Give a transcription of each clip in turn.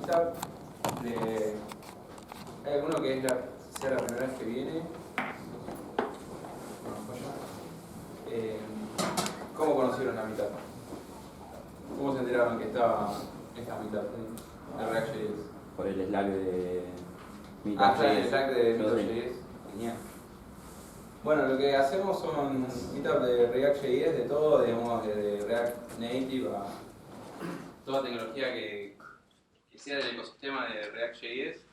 meetup de... ¿Hay alguno que sea la primera vez que viene? ¿Cómo conocieron la meetup? ¿Cómo se enteraron que estaba esta meetup de React.js? Por el Slack de Meetup. Está en el Slack de Meetup.js. Genial. Bueno, lo que hacemos son meetup de React.js, de todo, digamos, de React Native a toda tecnología que sea del ecosistema de React.js.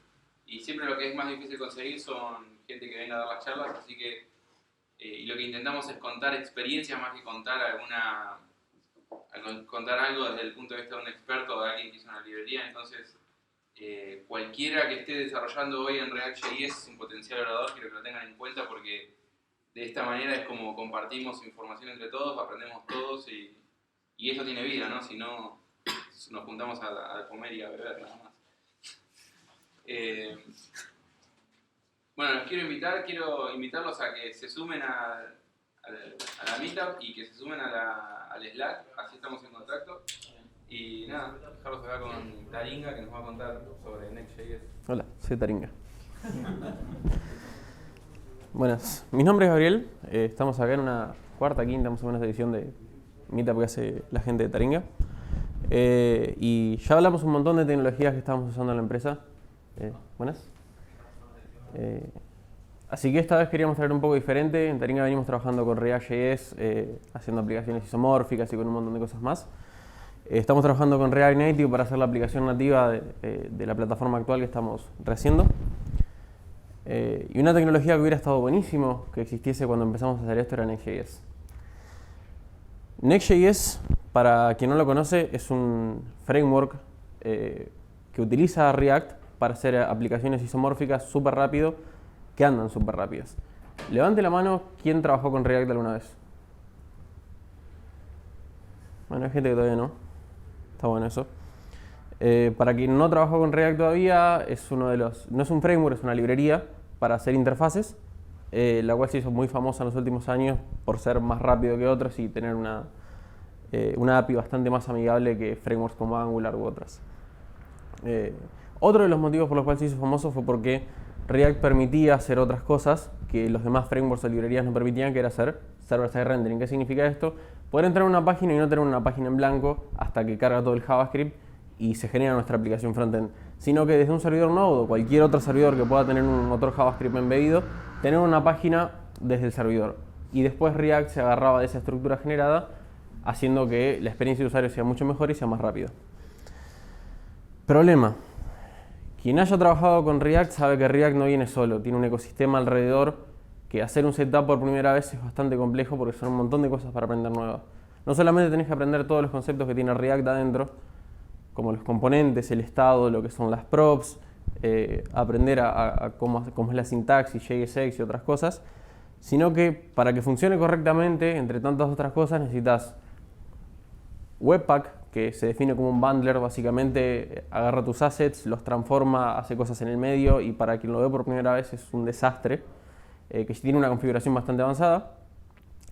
Y siempre lo que es más difícil conseguir son gente que venga a dar las charlas, así que y lo que intentamos es contar experiencias más que contar contar algo desde el punto de vista de un experto o de alguien que hizo una librería. Entonces, cualquiera que esté desarrollando hoy en React.js es un potencial orador, quiero que lo tengan en cuenta porque de esta manera es como compartimos información entre todos, aprendemos todos y eso tiene vida, ¿no? Si no, nos juntamos a comer y a beber nada más. Bueno, los quiero invitarlos a que se sumen a la meetup y que se sumen al Slack, así estamos en contacto. Y nada, dejarlos acá con Taringa que nos va a contar sobre Next.js. Hola, soy Taringa. Buenas, mi nombre es Gabriel, estamos acá en una cuarta, quinta más o menos edición de meetup que hace la gente de Taringa. Y ya hablamos un montón de tecnologías que estamos usando en la empresa. Buenas. Así que esta vez queríamos traer un poco diferente. En Taringa venimos trabajando con React.js, haciendo aplicaciones isomórficas y con un montón de cosas más. Estamos trabajando con React Native para hacer la aplicación nativa de la plataforma actual que estamos rehaciendo. Y una tecnología que hubiera estado buenísimo que existiese cuando empezamos a hacer esto era Next.js. Next.js, para quien no lo conoce, es un framework que utiliza React para hacer aplicaciones isomórficas súper rápido, que andan súper rápidas. Levante la mano, ¿quién trabajó con React alguna vez? Bueno, hay gente que todavía no. Está bueno eso. Para quien no trabajó con React todavía, no es un framework, es una librería para hacer interfaces, la cual se hizo muy famosa en los últimos años por ser más rápido que otros y tener una API bastante más amigable que frameworks como Angular u otras. Otro de los motivos por los cuales se hizo famoso fue porque React permitía hacer otras cosas que los demás frameworks o librerías no permitían, que era hacer server-side rendering. ¿Qué significa esto? Poder entrar a una página y no tener una página en blanco hasta que carga todo el JavaScript y se genera nuestra aplicación frontend, sino que desde un servidor Node o cualquier otro servidor que pueda tener un motor JavaScript embedido, tener una página desde el servidor. Y después React se agarraba de esa estructura generada, haciendo que la experiencia de usuario sea mucho mejor y sea más rápida. Problema. Quien haya trabajado con React sabe que React no viene solo, tiene un ecosistema alrededor que hacer un setup por primera vez es bastante complejo porque son un montón de cosas para aprender nuevas. No solamente tenés que aprender todos los conceptos que tiene React adentro, como los componentes, el estado, lo que son las props, aprender a cómo es la sintaxis, JSX y otras cosas, sino que para que funcione correctamente, entre tantas otras cosas, necesitas Webpack, que se define como un bundler, básicamente agarra tus assets, los transforma, hace cosas en el medio y para quien lo ve por primera vez es un desastre, que tiene una configuración bastante avanzada,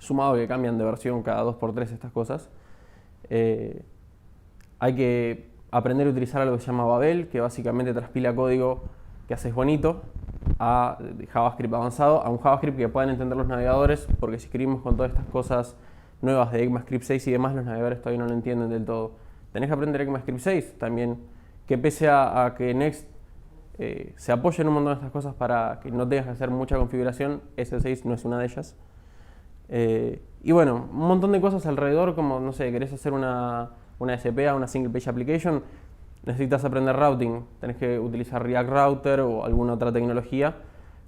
sumado que cambian de versión cada 2x3 estas cosas. Hay que aprender a utilizar algo que se llama Babel, que básicamente transpila código que haces bonito a JavaScript avanzado, a un JavaScript que puedan entender los navegadores, porque si escribimos con todas estas cosas nuevas de ECMAScript 6 y demás, los navegadores todavía no lo entienden del todo. Tenés que aprender ECMAScript 6 también, que pese a que Next se apoya en un montón de estas cosas para que no tengas que hacer mucha configuración, S6 no es una de ellas. Y bueno, un montón de cosas alrededor, como, no sé, querés hacer una SPA, una Single Page Application, necesitas aprender routing, tenés que utilizar React Router o alguna otra tecnología,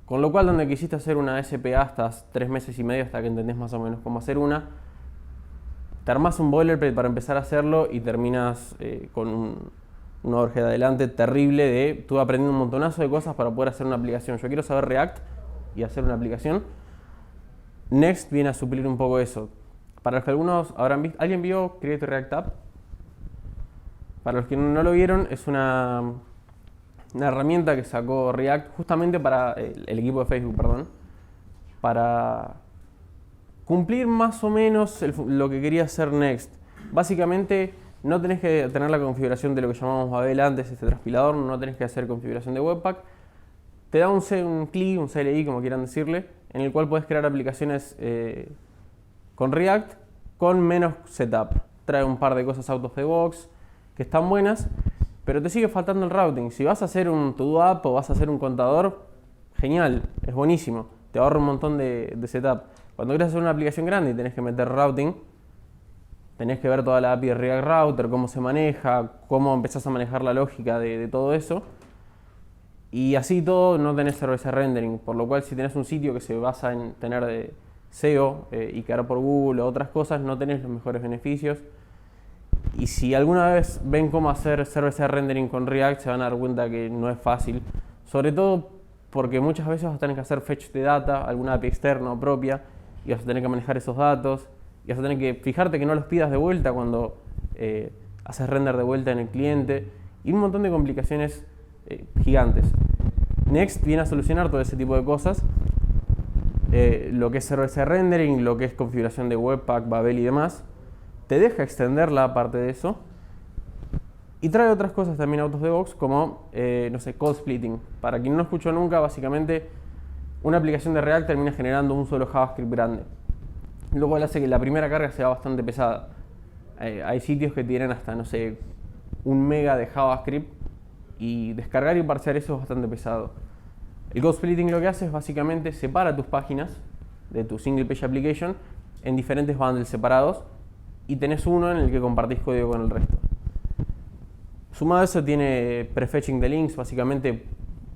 con lo cual donde quisiste hacer una SPA estás 3 meses y medio hasta que entendés más o menos cómo hacer una, te armás un boilerplate para empezar a hacerlo y terminas con una overhead adelante terrible de estuve aprendiendo un montonazo de cosas para poder hacer una aplicación. Yo quiero saber React y hacer una aplicación. Next viene a suplir un poco eso. Para los que algunos habrán visto, ¿alguien vio Create React App? Para los que no lo vieron, es una herramienta que sacó React justamente para el equipo de Facebook, perdón, para cumplir más o menos lo que quería hacer Next. Básicamente No tenés que tener la configuración de lo que llamamos Babel antes, este transpilador, no tenés que hacer configuración de Webpack. Te da un CLI, un CLI como quieran decirle, en el cual puedes crear aplicaciones con React con menos setup. Trae un par de cosas out of the box que están buenas, pero te sigue faltando el routing. Si vas a hacer un to-do app o vas a hacer un contador, genial, es buenísimo, te ahorra un montón de setup. Cuando quieres hacer una aplicación grande y tenés que meter routing, tenés que ver toda la API de React Router, cómo se maneja, cómo empezás a manejar la lógica de todo eso. Y así todo no tenés server-side rendering, por lo cual si tenés un sitio que se basa en tener SEO y quedar por Google o otras cosas, no tenés los mejores beneficios. Y si alguna vez ven cómo hacer server-side rendering con React, se van a dar cuenta que no es fácil. Sobre todo porque muchas veces vas a tener que hacer fetch de data, alguna API externa o propia, y vas a tener que manejar esos datos, y vas a tener que fijarte que no los pidas de vuelta cuando haces render de vuelta en el cliente, y un montón de complicaciones gigantes. Next viene a solucionar todo ese tipo de cosas, lo que es server-side rendering, lo que es configuración de Webpack, Babel y demás. Te deja extender la parte de eso y trae otras cosas también out of the box como, no sé, code splitting. Para quien no escuchó nunca, básicamente una aplicación de React termina generando un solo JavaScript grande, lo cual hace que la primera carga sea bastante pesada. Hay sitios que tienen hasta, no sé, 1 mega de JavaScript y descargar y parsear eso es bastante pesado. El code splitting lo que hace es básicamente separa tus páginas de tu single page application en diferentes bundles separados y tenés uno en el que compartís código con el resto. Sumado a eso tiene prefetching de links, básicamente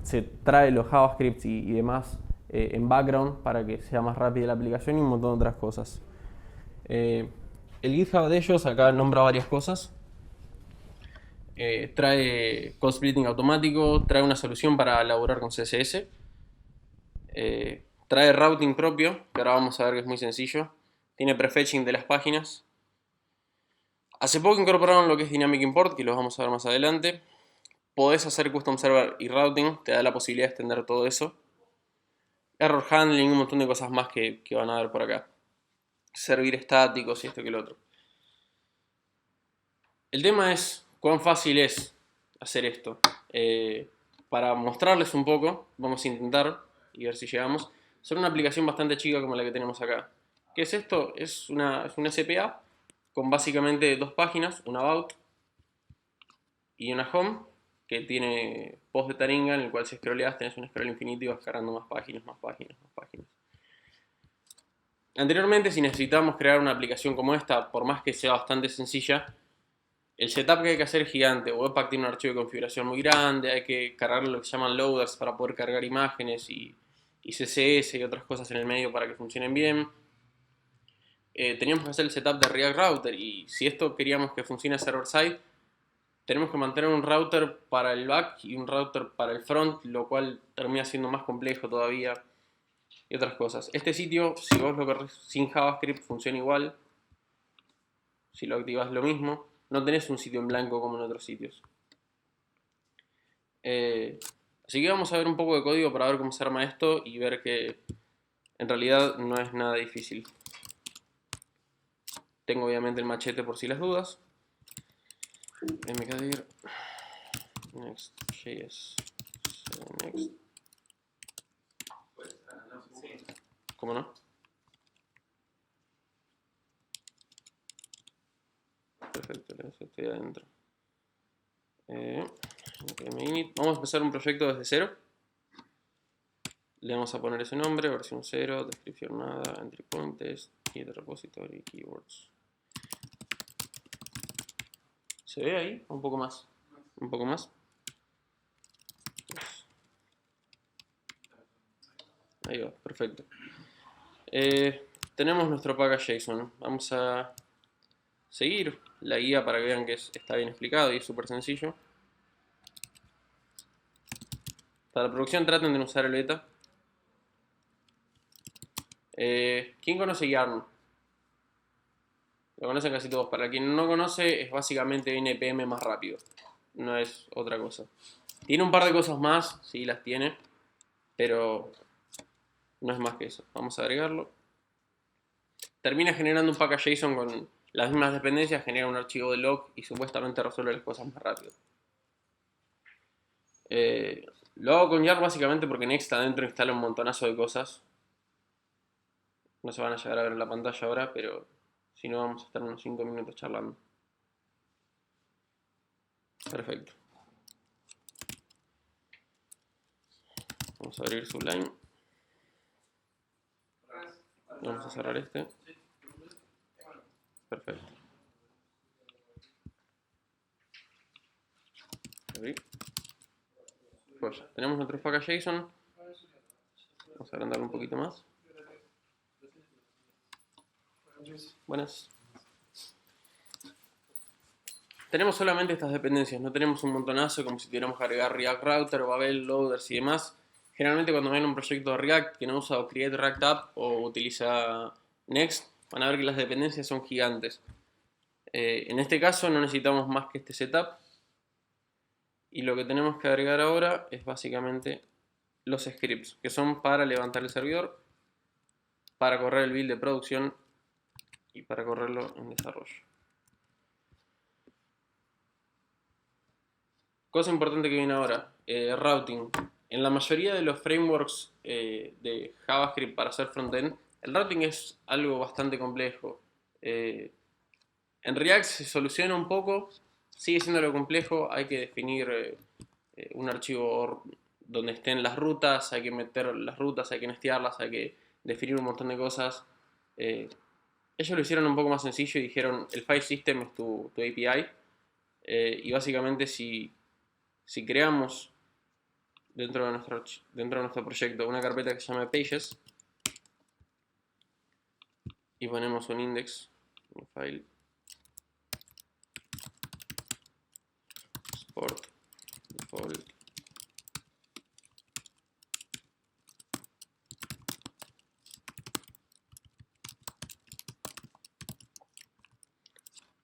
se trae los JavaScripts y demás en background para que sea más rápida la aplicación y un montón de otras cosas. El GitHub de ellos acá nombra varias cosas. Trae code splitting automático, trae una solución para elaborar con CSS, trae routing propio, que ahora vamos a ver que es muy sencillo, tiene prefetching de las páginas. Hace poco incorporaron lo que es Dynamic Import, que lo vamos a ver más adelante. Podés hacer custom server y routing, te da la posibilidad de extender todo eso. Error handling, un montón de cosas más que van a ver por acá. Servir estáticos y esto que lo otro. El tema es cuán fácil es hacer esto. Para mostrarles un poco, vamos a intentar y ver si llegamos. Son una aplicación bastante chica como la que tenemos acá. ¿Qué es esto? Es un SPA con básicamente 2 páginas, una about y una home, que tiene post de Taringa en el cual si scrolleas tenés un scroll infinito y vas cargando más páginas, más páginas, más páginas. Anteriormente, si necesitábamos crear una aplicación como esta, por más que sea bastante sencilla, el setup que hay que hacer es gigante. Webpack tiene un archivo de configuración muy grande, hay que cargar lo que se llaman loaders para poder cargar imágenes y CSS y otras cosas en el medio para que funcionen bien. Teníamos que hacer el setup de React Router y si esto queríamos que funcione server-side, tenemos que mantener un router para el back y un router para el front, lo cual termina siendo más complejo todavía y otras cosas. Este sitio, si vos lo corres sin JavaScript, funciona igual. Si lo activas lo mismo. No tenés un sitio en blanco como en otros sitios. Así que vamos a ver un poco de código para ver cómo se arma esto y ver que en realidad no es nada difícil. Tengo obviamente el machete por si las dudas. mkdir next.js next. ¿Cómo no? Perfecto, estoy adentro. Vamos a empezar un proyecto desde cero. Le vamos a poner ese nombre, versión 0, descripción nada, entry point test, git repository, keywords. ¿Se ve ahí? Un poco más. Un poco más. Ahí va, perfecto. Tenemos nuestro package JSON. Vamos a seguir la guía para que vean que está bien explicado y es súper sencillo. Para la producción traten de no usar el beta. ¿Quién conoce Yarn? Lo conocen casi todos. Para quien no conoce, es básicamente NPM más rápido. No es otra cosa. Tiene un par de cosas más, sí las tiene, pero no es más que eso. Vamos a agregarlo. termina generando un package JSON con las mismas dependencias, genera un archivo de log y supuestamente resuelve las cosas más rápido. Lo hago con Yarn básicamente porque Next adentro instala un montonazo de cosas. No se van a llegar a ver en la pantalla ahora, pero si no vamos a estar unos 5 minutos charlando. Perfecto. Vamos a abrir Sublime. Vamos a cerrar este. Perfecto. Abrir. Pues ya. Tenemos nuestro package JSON. Vamos a agrandarlo un poquito más. Buenas. Tenemos solamente estas dependencias, no tenemos un montonazo como si tuviéramos que agregar React Router, Babel, Loaders y demás. Generalmente cuando ven un proyecto de React que no usa Create React App o utiliza Next, van a ver que las dependencias son gigantes. En este caso no necesitamos más que este setup. Y lo que tenemos que agregar ahora es básicamente los scripts, que son para levantar el servidor, para correr el build de producción y para correrlo en desarrollo. Cosa importante que viene ahora, routing. En la mayoría de los frameworks de JavaScript para hacer frontend, el routing es algo bastante complejo. En React se soluciona un poco, sigue siendo lo complejo, hay que definir un archivo donde estén las rutas, hay que meter las rutas, hay que nestearlas, hay que definir un montón de cosas. Ellos lo hicieron un poco más sencillo y dijeron el file system es tu API, y básicamente si creamos dentro de nuestro proyecto una carpeta que se llama pages y ponemos un index, un file export default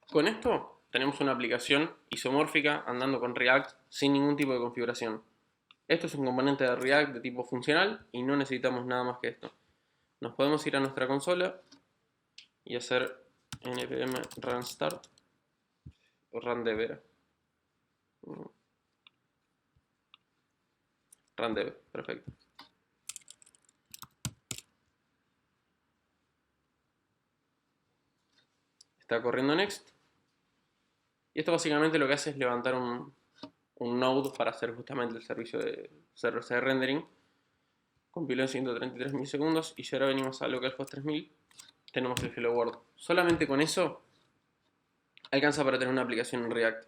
con esto tenemos una aplicación isomórfica andando con React sin ningún tipo de configuración. Esto es un componente de React de tipo funcional y no necesitamos nada más que esto. Nos podemos ir a nuestra consola y hacer npm run start o run dev era. Run dev, perfecto. Está corriendo Next. Y esto básicamente lo que hace es levantar un node para hacer justamente el servicio de server-side rendering. Compiló en 133 milisegundos y si ahora venimos a localhost 3000, tenemos el Hello World. Solamente con eso alcanza para tener una aplicación en React.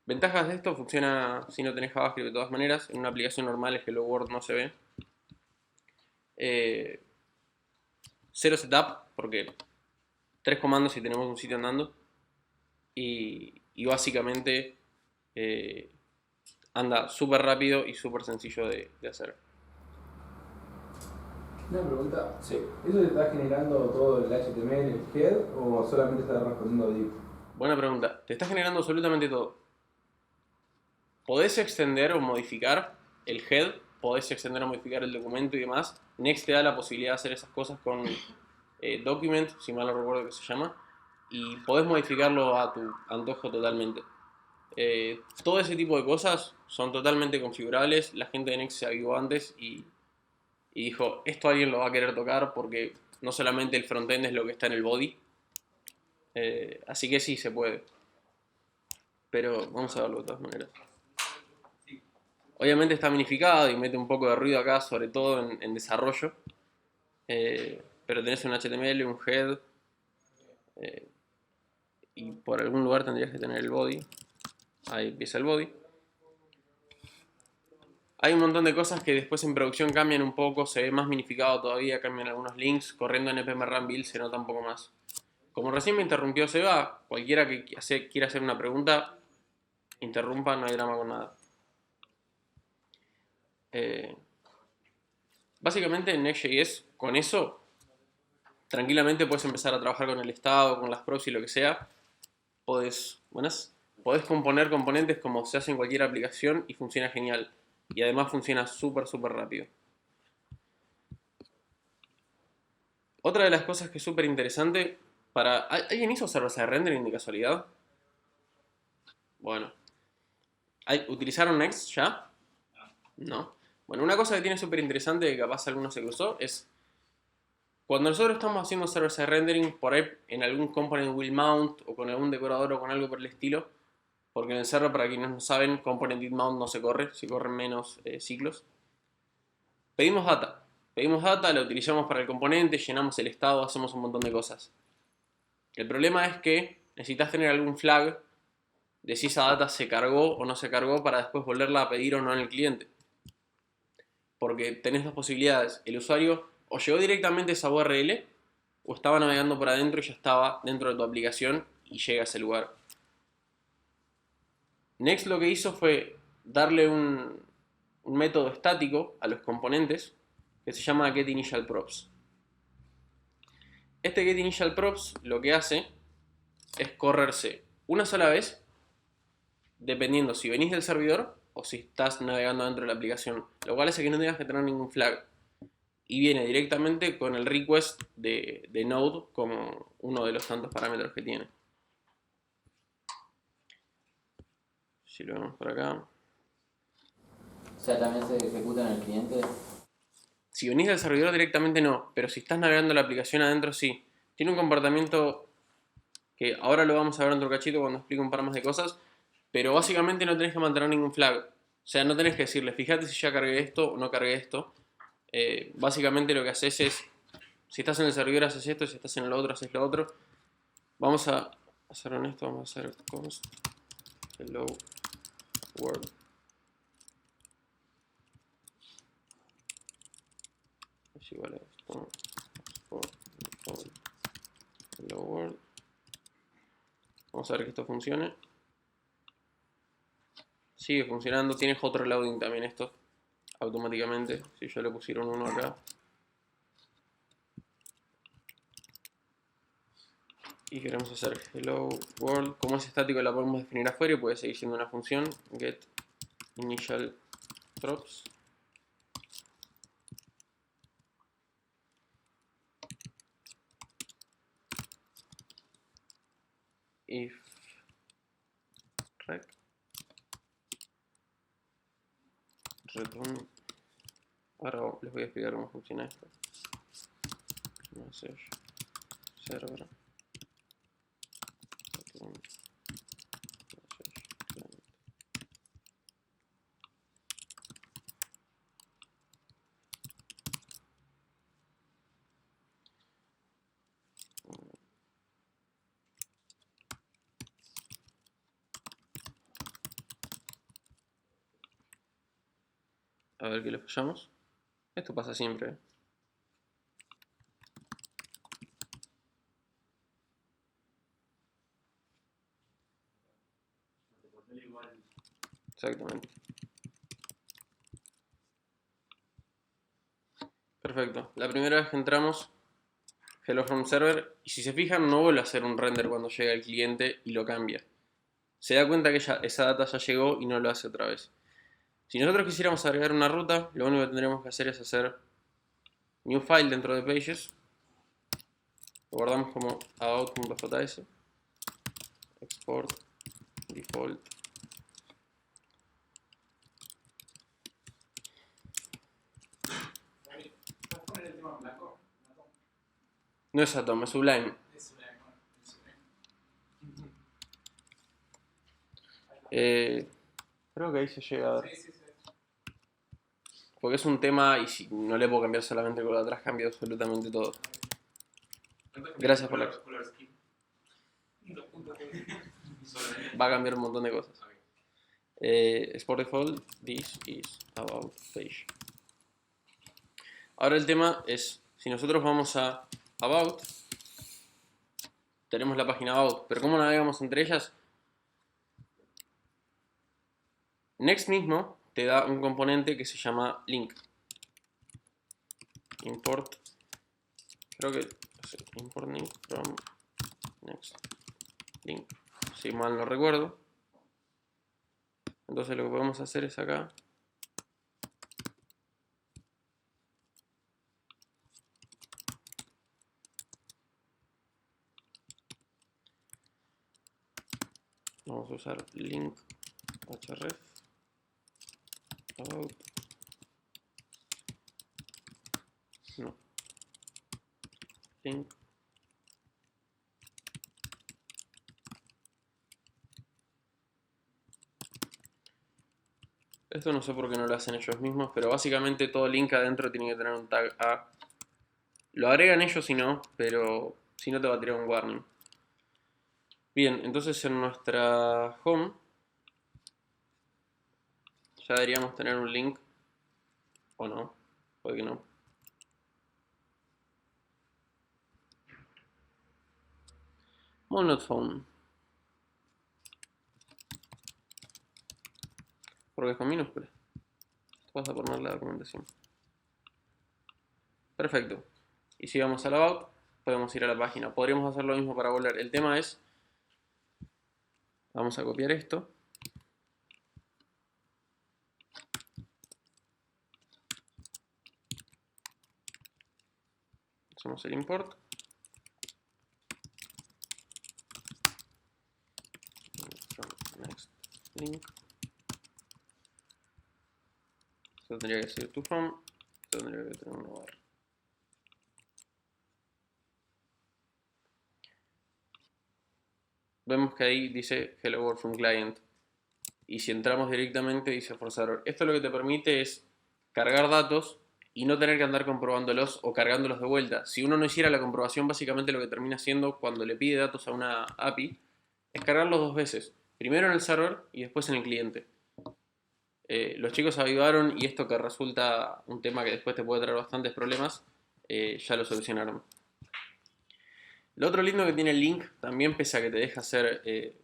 Ventajas de esto: funciona si no tenés JavaScript de todas maneras. En una aplicación normal el Hello World no se ve. Cero setup, porque 3 comandos y tenemos un sitio andando. Y básicamente anda súper rápido y súper sencillo de hacer. Una pregunta. Sí. ¿Eso te está generando todo el HTML, el head, o solamente está respondiendo div? Buena pregunta. Te está generando absolutamente todo. Podés extender o modificar el head, podés extender o modificar el documento y demás. Next te da la posibilidad de hacer esas cosas con document, si mal no recuerdo que se llama, y podés modificarlo a tu antojo totalmente. Todo ese tipo de cosas son totalmente configurables. La gente de Next se avivó antes y dijo, esto alguien lo va a querer tocar porque no solamente el frontend es lo que está en el body. Así que sí, se puede. Pero vamos a verlo de todas maneras. Obviamente está minificado y mete un poco de ruido acá, sobre todo en desarrollo. Pero tenés un HTML, un head. Y por algún lugar tendrías que tener el body. Ahí empieza el body. Hay un montón de cosas que después en producción cambian un poco, se ve más minificado todavía, cambian algunos links, corriendo en npm run build se nota un poco más. Como recién me interrumpió Seba, cualquiera que quiera hacer una pregunta, interrumpa, no hay drama con nada. Básicamente en Next.js, con eso, tranquilamente puedes empezar a trabajar con el estado, con las proxies, lo que sea. Podés componer componentes como se hace en cualquier aplicación y funciona genial. Y además funciona súper rápido. Otra de las cosas que es súper interesante para... ¿Alguien hizo server-side rendering de casualidad? Bueno. ¿Utilizaron Next ya? No. Bueno, una cosa que tiene súper interesante que capaz alguno se cruzó es... Cuando nosotros estamos haciendo server-side rendering, por ahí en algún component will mount o con algún decorador o con algo por el estilo, porque en el server, para quienes no saben, component did mount no se corre, se corren menos ciclos. Pedimos data. Pedimos data, la utilizamos para el componente, llenamos el estado, hacemos un montón de cosas. El problema es que necesitas tener algún flag de si esa data se cargó o no se cargó para después volverla a pedir o no en el cliente. Porque tenés dos posibilidades. El usuario o llegó directamente a esa URL o estaba navegando por adentro y ya estaba dentro de tu aplicación y llega a ese lugar. Next lo que hizo fue darle un método estático a los componentes que se llama getInitialProps. Este getInitialProps lo que hace es correrse una sola vez, dependiendo si venís del servidor o si estás navegando dentro de la aplicación, lo cual hace que no tengas que tener ningún flag. Y viene directamente con el request de Node como uno de los tantos parámetros que tiene. Si lo vemos por acá. O sea, también se ejecuta en el cliente. Si venís del servidor directamente no, pero si estás navegando la aplicación adentro sí. Tiene un comportamiento que ahora lo vamos a ver en otro cachito cuando explique un par más de cosas, pero básicamente no tenés que mantener ningún flag. O sea, no tenés que decirle, fíjate si ya cargué esto o no cargué esto. Básicamente lo que haces es, si estás en el servidor haces esto, si estás en el otro haces lo otro. Vamos a hacer honesto, vamos a hacer const hello world. Es igual a esto. Hello world. Vamos a ver que esto funcione. Sigue funcionando. Tiene hot reloading también esto. Automáticamente. Si yo le pusiera un 1 acá. Y queremos hacer hello world. Como es estático la podemos definir afuera y puede seguir siendo una función. Get initial props. If rec return. Ahora les voy a explicar cómo funciona esto. Message server return message client. A ver qué le fallamos. Esto pasa siempre. Exactamente. Perfecto. La primera vez que entramos, hello from server, y si se fijan no vuelve a hacer un render cuando llega el cliente y lo cambia. Se da cuenta que esa data ya llegó y no lo hace otra vez. Si nosotros quisiéramos agregar una ruta, lo único que tendríamos que hacer es hacer new file dentro de pages. Lo guardamos como about.js. Export default. No es Atom, es Sublime. Creo que ahí se llega a ver. Porque es un tema y si no le puedo cambiar solamente con atrás, cambia absolutamente todo. Gracias por la... Va a cambiar un montón de cosas. Export default, this is about page. Ahora el tema es, si nosotros vamos a about, tenemos la página about, pero ¿cómo navegamos entre ellas? Next mismo te da un componente que se llama link. Import, creo que import link from next link, si mal no recuerdo. Entonces lo que podemos hacer es acá Vamos a usar link href about. No. Link. Esto no sé por qué no lo hacen ellos mismos, pero básicamente todo link adentro tiene que tener un tag a. Lo agregan ellos si no, pero si no te va a tirar un warning. Bien, entonces en nuestra home ya deberíamos tener un link, o no, puede que no. Molnode phone. Porque es con minúscula. Vas a poner la documentación. Perfecto. Y si vamos al about, podemos ir a la página. Podríamos hacer lo mismo para volver. El tema es, vamos a copiar esto. Hacemos el import. Next link. Esto tendría que ser to from. Esto tendría que tener un lugar. Vemos que ahí dice Hello World from Client. Y si entramos directamente dice Force Error. Esto lo que te permite es cargar datos y no tener que andar comprobándolos o cargándolos de vuelta. Si uno no hiciera la comprobación, básicamente lo que termina haciendo cuando le pide datos a una API es cargarlos dos veces. Primero en el server y después en el cliente. Los chicos avivaron y esto que resulta un tema que después te puede traer bastantes problemas, ya lo solucionaron. Lo otro lindo que tiene el link, también pese a que te deja hacer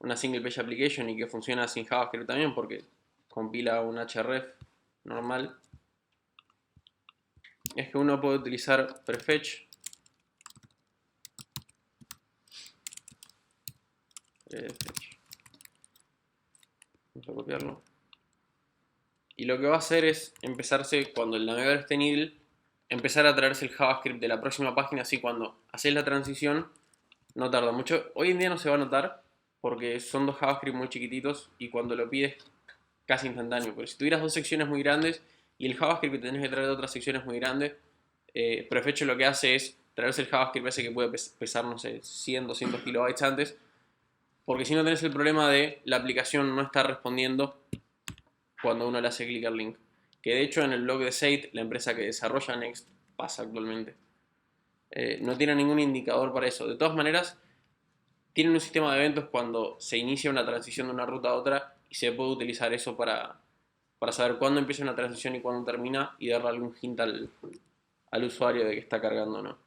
una single page application y que funciona sin JavaScript también porque compila un href normal, es que uno puede utilizar prefetch vamos a copiarlo, y lo que va a hacer es empezarse, cuando el navegador esté en idle, empezar a traerse el JavaScript de la próxima página, así cuando haces la transición no tarda mucho. Hoy en día no se va a notar porque son dos JavaScript muy chiquititos y cuando lo pides casi instantáneo, pero si tuvieras dos secciones muy grandes y el JavaScript que tenés que traer de otras secciones muy grandes, Prefetch lo que hace es traerse el JavaScript ese que puede pesar, no sé, 100, 200 kilobytes antes, porque si no tenés el problema de la aplicación no está respondiendo cuando uno le hace clic al link. Que de hecho en el blog de Seid, la empresa que desarrolla Next, pasa actualmente. No tiene ningún indicador para eso. De todas maneras, tienen un sistema de eventos cuando se inicia una transición de una ruta a otra y se puede utilizar eso para saber cuándo empieza una transición y cuándo termina y darle algún hint al usuario de que está cargando o no.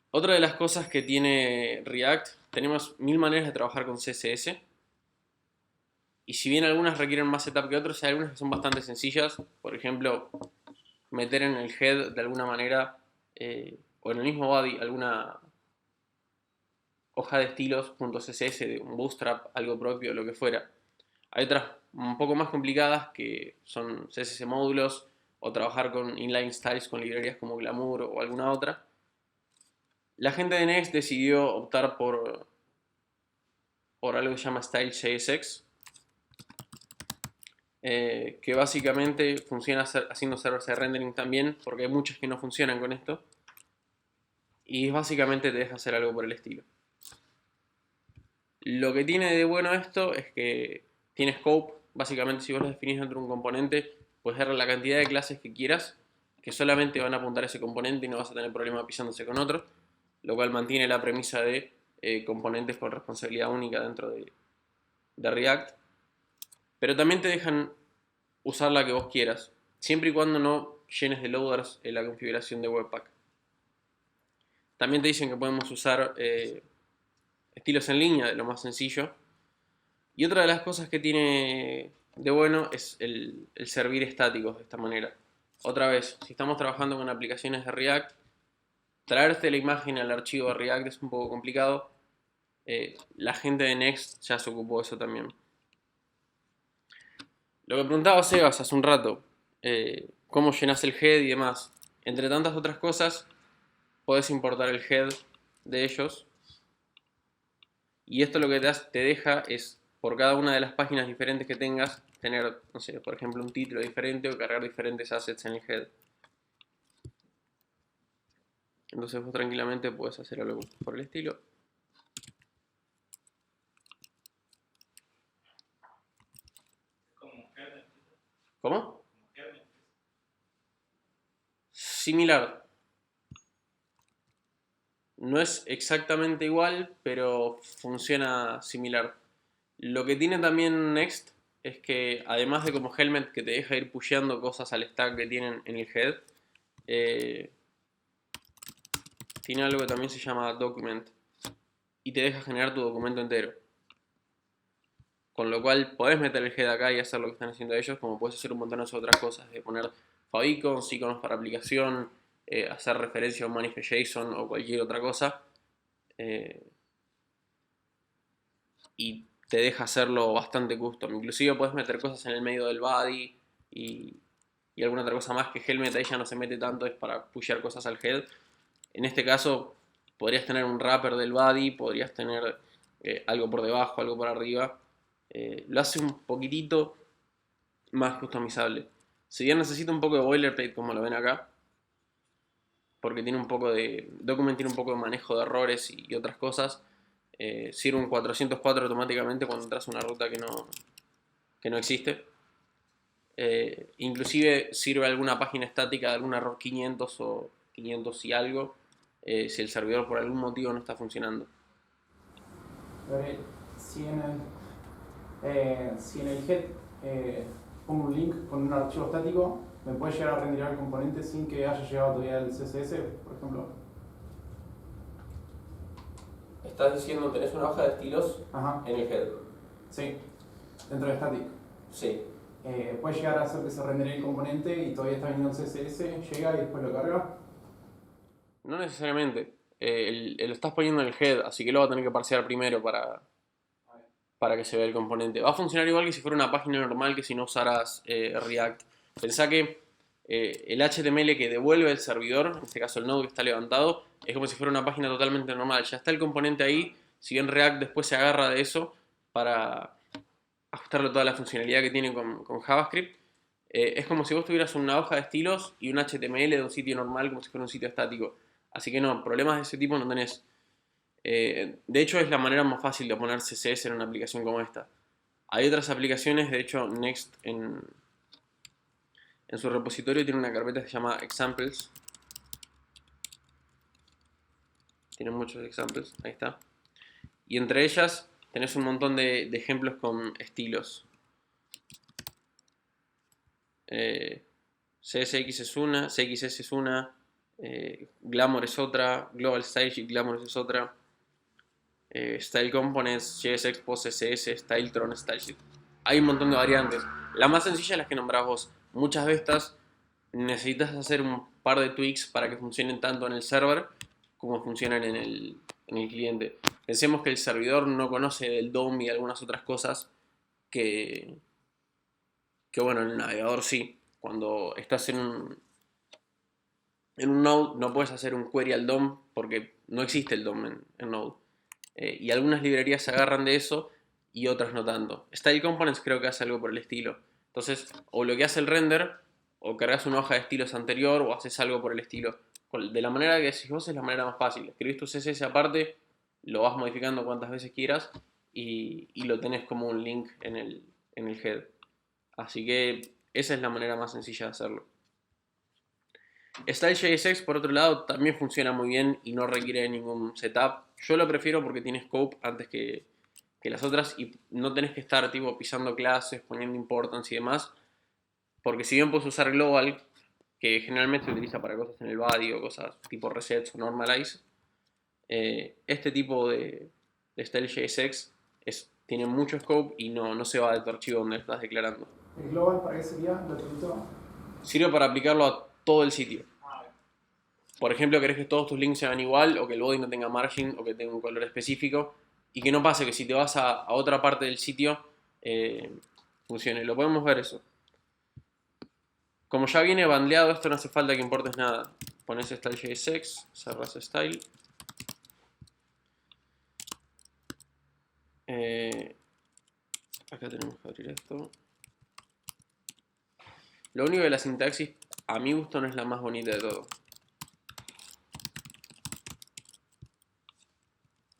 Otra de las cosas que tiene React, tenemos 1000 maneras de trabajar con CSS. Y si bien algunas requieren más setup que otras, hay algunas que son bastante sencillas. Por ejemplo, meter en el head de alguna manera, o en el mismo body, alguna hoja de estilos .css, de un bootstrap, algo propio, lo que fuera. Hay otras un poco más complicadas que son CSS módulos o trabajar con inline styles con librerías como Glamour o alguna otra. La gente de Next decidió optar por algo que se llama Style.jsx, que básicamente funciona haciendo server-side rendering también, porque hay muchas que no funcionan con esto, y básicamente te deja hacer algo por el estilo. Lo que tiene de bueno esto es que tiene scope. Básicamente, si vos lo definís dentro de un componente, puedes darle la cantidad de clases que quieras, que solamente van a apuntar a ese componente y no vas a tener problema pisándose con otro, lo cual mantiene la premisa de componentes con responsabilidad única dentro de React. Pero también te dejan usar la que vos quieras, siempre y cuando no llenes de loaders en la configuración de Webpack. También te dicen que podemos usar estilos en línea, de lo más sencillo. Y otra de las cosas que tiene de bueno es el servir estáticos de esta manera. Otra vez, si estamos trabajando con aplicaciones de React, traerte la imagen al archivo de React es un poco complicado. La gente de Next ya se ocupó de eso también. Lo que preguntaba Sebas hace un rato, cómo llenas el head y demás. Entre tantas otras cosas, podés importar el head de ellos. Y esto lo que te deja es, por cada una de las páginas diferentes que tengas, tener, no sé, por ejemplo, un título diferente o cargar diferentes assets en el head. Entonces vos tranquilamente puedes hacer algo por el estilo. ¿Cómo? Similar. No es exactamente igual, pero funciona similar. Lo que tiene también Next es que, además de como Helmet que te deja ir pusheando cosas al stack que tienen en el head, tiene algo que también se llama Document y te deja generar tu documento entero. Con lo cual podés meter el head acá y hacer lo que están haciendo ellos, como puedes hacer un montón de otras cosas, de poner favicons, iconos para aplicación, hacer referencia a un manifest JSON o cualquier otra cosa. Y te deja hacerlo bastante custom. Inclusive puedes meter cosas en el medio del body y alguna otra cosa más que Helmet ahí ya no se mete tanto, es para pushear cosas al head. En este caso podrías tener un wrapper del body, podrías tener algo por debajo, algo por arriba. Lo hace un poquitito más customizable. Si bien necesita un poco de boilerplate como lo ven acá, porque tiene un poco de Document, tiene un poco de manejo de errores y otras cosas, sirve un 404 automáticamente cuando entras a una ruta que no existe. Inclusive sirve alguna página estática de algún error 500 o 500 y algo, si el servidor por algún motivo no está funcionando. Gabriel, si en el head pongo un link con un archivo estático, ¿me puede llegar a renderizar el componente sin que haya llegado todavía el CSS, por ejemplo? Estás diciendo, tenés una hoja de estilos en el head. Sí, dentro de static. Sí. ¿Puede llegar a hacer que se renderice el componente y todavía está viniendo el CSS, llega y después lo carga? No necesariamente. Lo estás poniendo en el head, así que lo va a tener que parsear primero para que se vea el componente. Va a funcionar igual que si fuera una página normal, que si no usaras React. Pensá que el HTML que devuelve el servidor, en este caso el node que está levantado, es como si fuera una página totalmente normal. Ya está el componente ahí, si bien React después se agarra de eso para ajustarle toda la funcionalidad que tiene con JavaScript. Es como si vos tuvieras una hoja de estilos y un HTML de un sitio normal, como si fuera un sitio estático. Así que no, problemas de ese tipo no tenés. De hecho, es la manera más fácil de poner CSS en una aplicación como esta. Hay otras aplicaciones, de hecho, Next en su repositorio tiene una carpeta que se llama Examples. Tiene muchos examples, ahí está. Y entre ellas tenés un montón de ejemplos con estilos. CSX es una, CXS es una, Glamour es otra, Global Style y Glamour es otra. Style Components, JSX, Post CSS, Styletron, Stylesheet. Hay un montón de variantes. La más sencilla es la que nombrás vos. Muchas de estas necesitas hacer un par de tweaks para que funcionen tanto en el server como funcionen en el cliente. Pensemos que el servidor no conoce del DOM y algunas otras cosas que bueno, en el navegador sí. Cuando estás en un Node no puedes hacer un query al DOM porque no existe el DOM en Node. Y algunas librerías se agarran de eso y otras no tanto. Style Components creo que hace algo por el estilo. Entonces, o bloqueas el render, o cargas una hoja de estilos anterior, o haces algo por el estilo. De la manera que decís vos es la manera más fácil. Escribís tu CSS aparte, lo vas modificando cuantas veces quieras y lo tenés como un link en el head. Así que esa es la manera más sencilla de hacerlo. Style.jsx, por otro lado, también funciona muy bien y no requiere ningún setup. Yo lo prefiero porque tiene scope antes que las otras y no tenés que estar tipo pisando clases, poniendo importance y demás. Porque si bien puedes usar global, que generalmente se utiliza para cosas en el body o cosas tipo resets o normalize, este tipo de Style.jsx tiene mucho scope y no se va de tu archivo donde lo estás declarando. ¿El global para qué sería? ¿Lo utilizó? Sirve para aplicarlo a todo el sitio. Por ejemplo, querés que todos tus links sean igual, o que el body no tenga margin, o que tenga un color específico, y que no pase que si te vas a otra parte del sitio, funcione. Lo podemos ver eso. Como ya viene bandleado, esto no hace falta que importes nada. Pones Style.jsx, cerrás Style. Acá tenemos que abrir esto. Lo único de la sintaxis, a mi gusto, no es la más bonita de todo.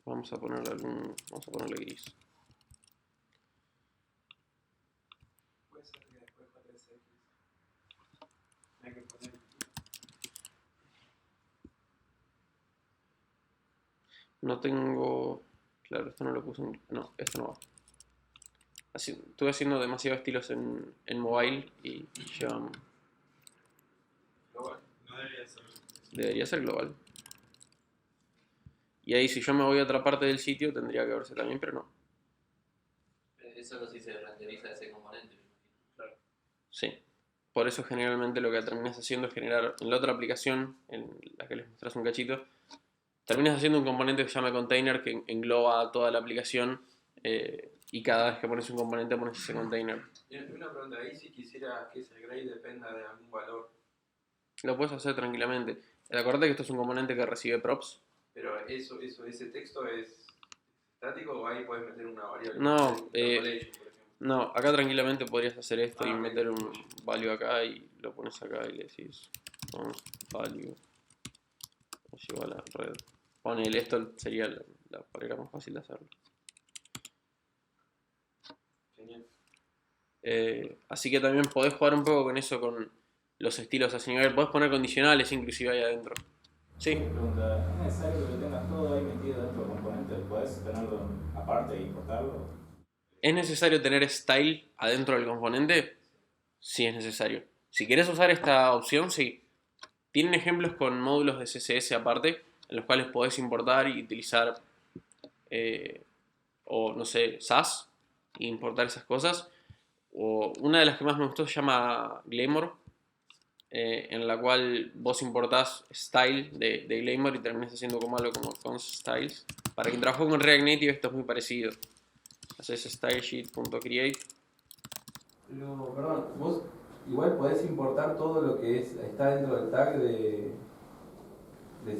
Vamos a ponerle gris. Puede ser que después J3X. Hay que poner. No tengo... Claro, esto no lo puse en... No, esto no va. Estuve haciendo demasiados estilos en mobile y llevan... Global. No debería ser. Debería ser global. Y ahí si yo me voy a otra parte del sitio tendría que verse también, pero no. Eso sí se renderiza ese componente, me imagino. Claro. Sí. Por eso generalmente lo que terminas haciendo es generar en la otra aplicación, en la que les mostrás un cachito, terminas haciendo un componente que se llama container que engloba toda la aplicación y cada vez que pones un componente pones ese container. Y una pregunta, ahí si quisiera que ese grade dependa de algún valor, Lo puedes hacer tranquilamente. Acuérdate que esto es un componente que recibe props. pero ese texto es estático o ahí puedes meter una variable. No, Interpolation, por ejemplo. No, acá tranquilamente podrías hacer esto y ok. meter un value acá y lo pones acá y le decís value es igual a red. Ponele, esto sería la manera más fácil de hacerlo. Genial. Así que también podés jugar un poco con eso, con los estilos a ese nivel. Podés poner condicionales inclusive ahí adentro. Sí. Pregunta, ¿es necesario que lo tengas todo ahí metido dentro del componente? ¿Puedes tenerlo aparte y importarlo? ¿Es necesario tener style adentro del componente? Sí, es necesario. Si querés usar esta opción, sí. Tienen ejemplos con módulos de CSS aparte, en los cuales podés importar y utilizar, o no sé, Sass, e importar esas cosas. O una de las que más me gustó se llama Glamour, en la cual vos importás style de Glamour y terminás haciendo como algo como const styles. Para quien trabajó con React Native esto es muy parecido. Haces stylesheet.create. Pero, perdón, vos igual podés importar todo lo que está dentro del tag de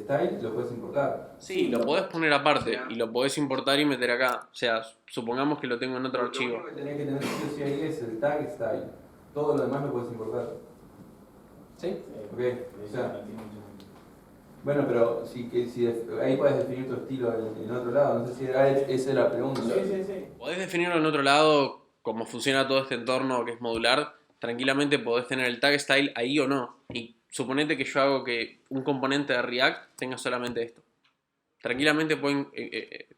style, lo podés importar. Sí, lo podés poner aparte y lo podés importar y meter acá. O sea, supongamos que lo tengo en otro archivo. Lo único que tenés que tener sí o sí ahí es el tag style. Todo lo demás lo podés importar. ¿Sí? Ok, o sea, bueno, pero ahí puedes definir tu estilo en otro lado. No sé si esa es la pregunta. Sí. Podés definirlo en otro lado, como funciona todo este entorno que es modular. Tranquilamente podés tener el tag style ahí o no. Y suponete que yo hago que un componente de React tenga solamente esto. Tranquilamente pueden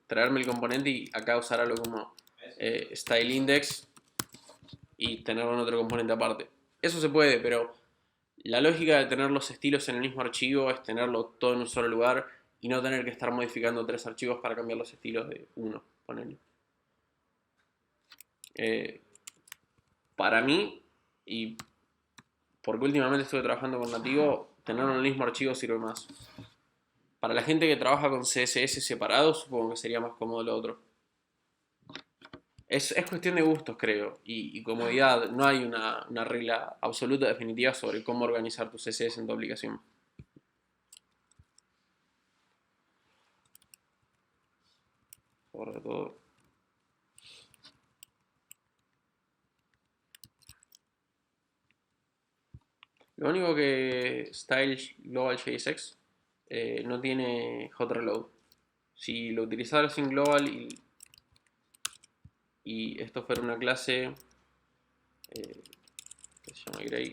traerme el componente y acá usar algo como style index y tenerlo en otro componente aparte. Eso se puede, pero la lógica de tener los estilos en el mismo archivo es tenerlo todo en un solo lugar y no tener que estar modificando 3 archivos para cambiar los estilos de uno, ponele. Para mí, y porque últimamente estuve trabajando con nativo, tenerlo en el mismo archivo sirve más. Para la gente que trabaja con CSS separado, supongo que sería más cómodo lo otro. Es cuestión de gustos, creo, y comodidad. No hay una regla absoluta definitiva sobre cómo organizar tu CSS en tu aplicación. Sobre todo. Lo único que Style Global JSX no tiene hot reload. Si lo utilizaras en global y esto fuera una clase que se llama Gray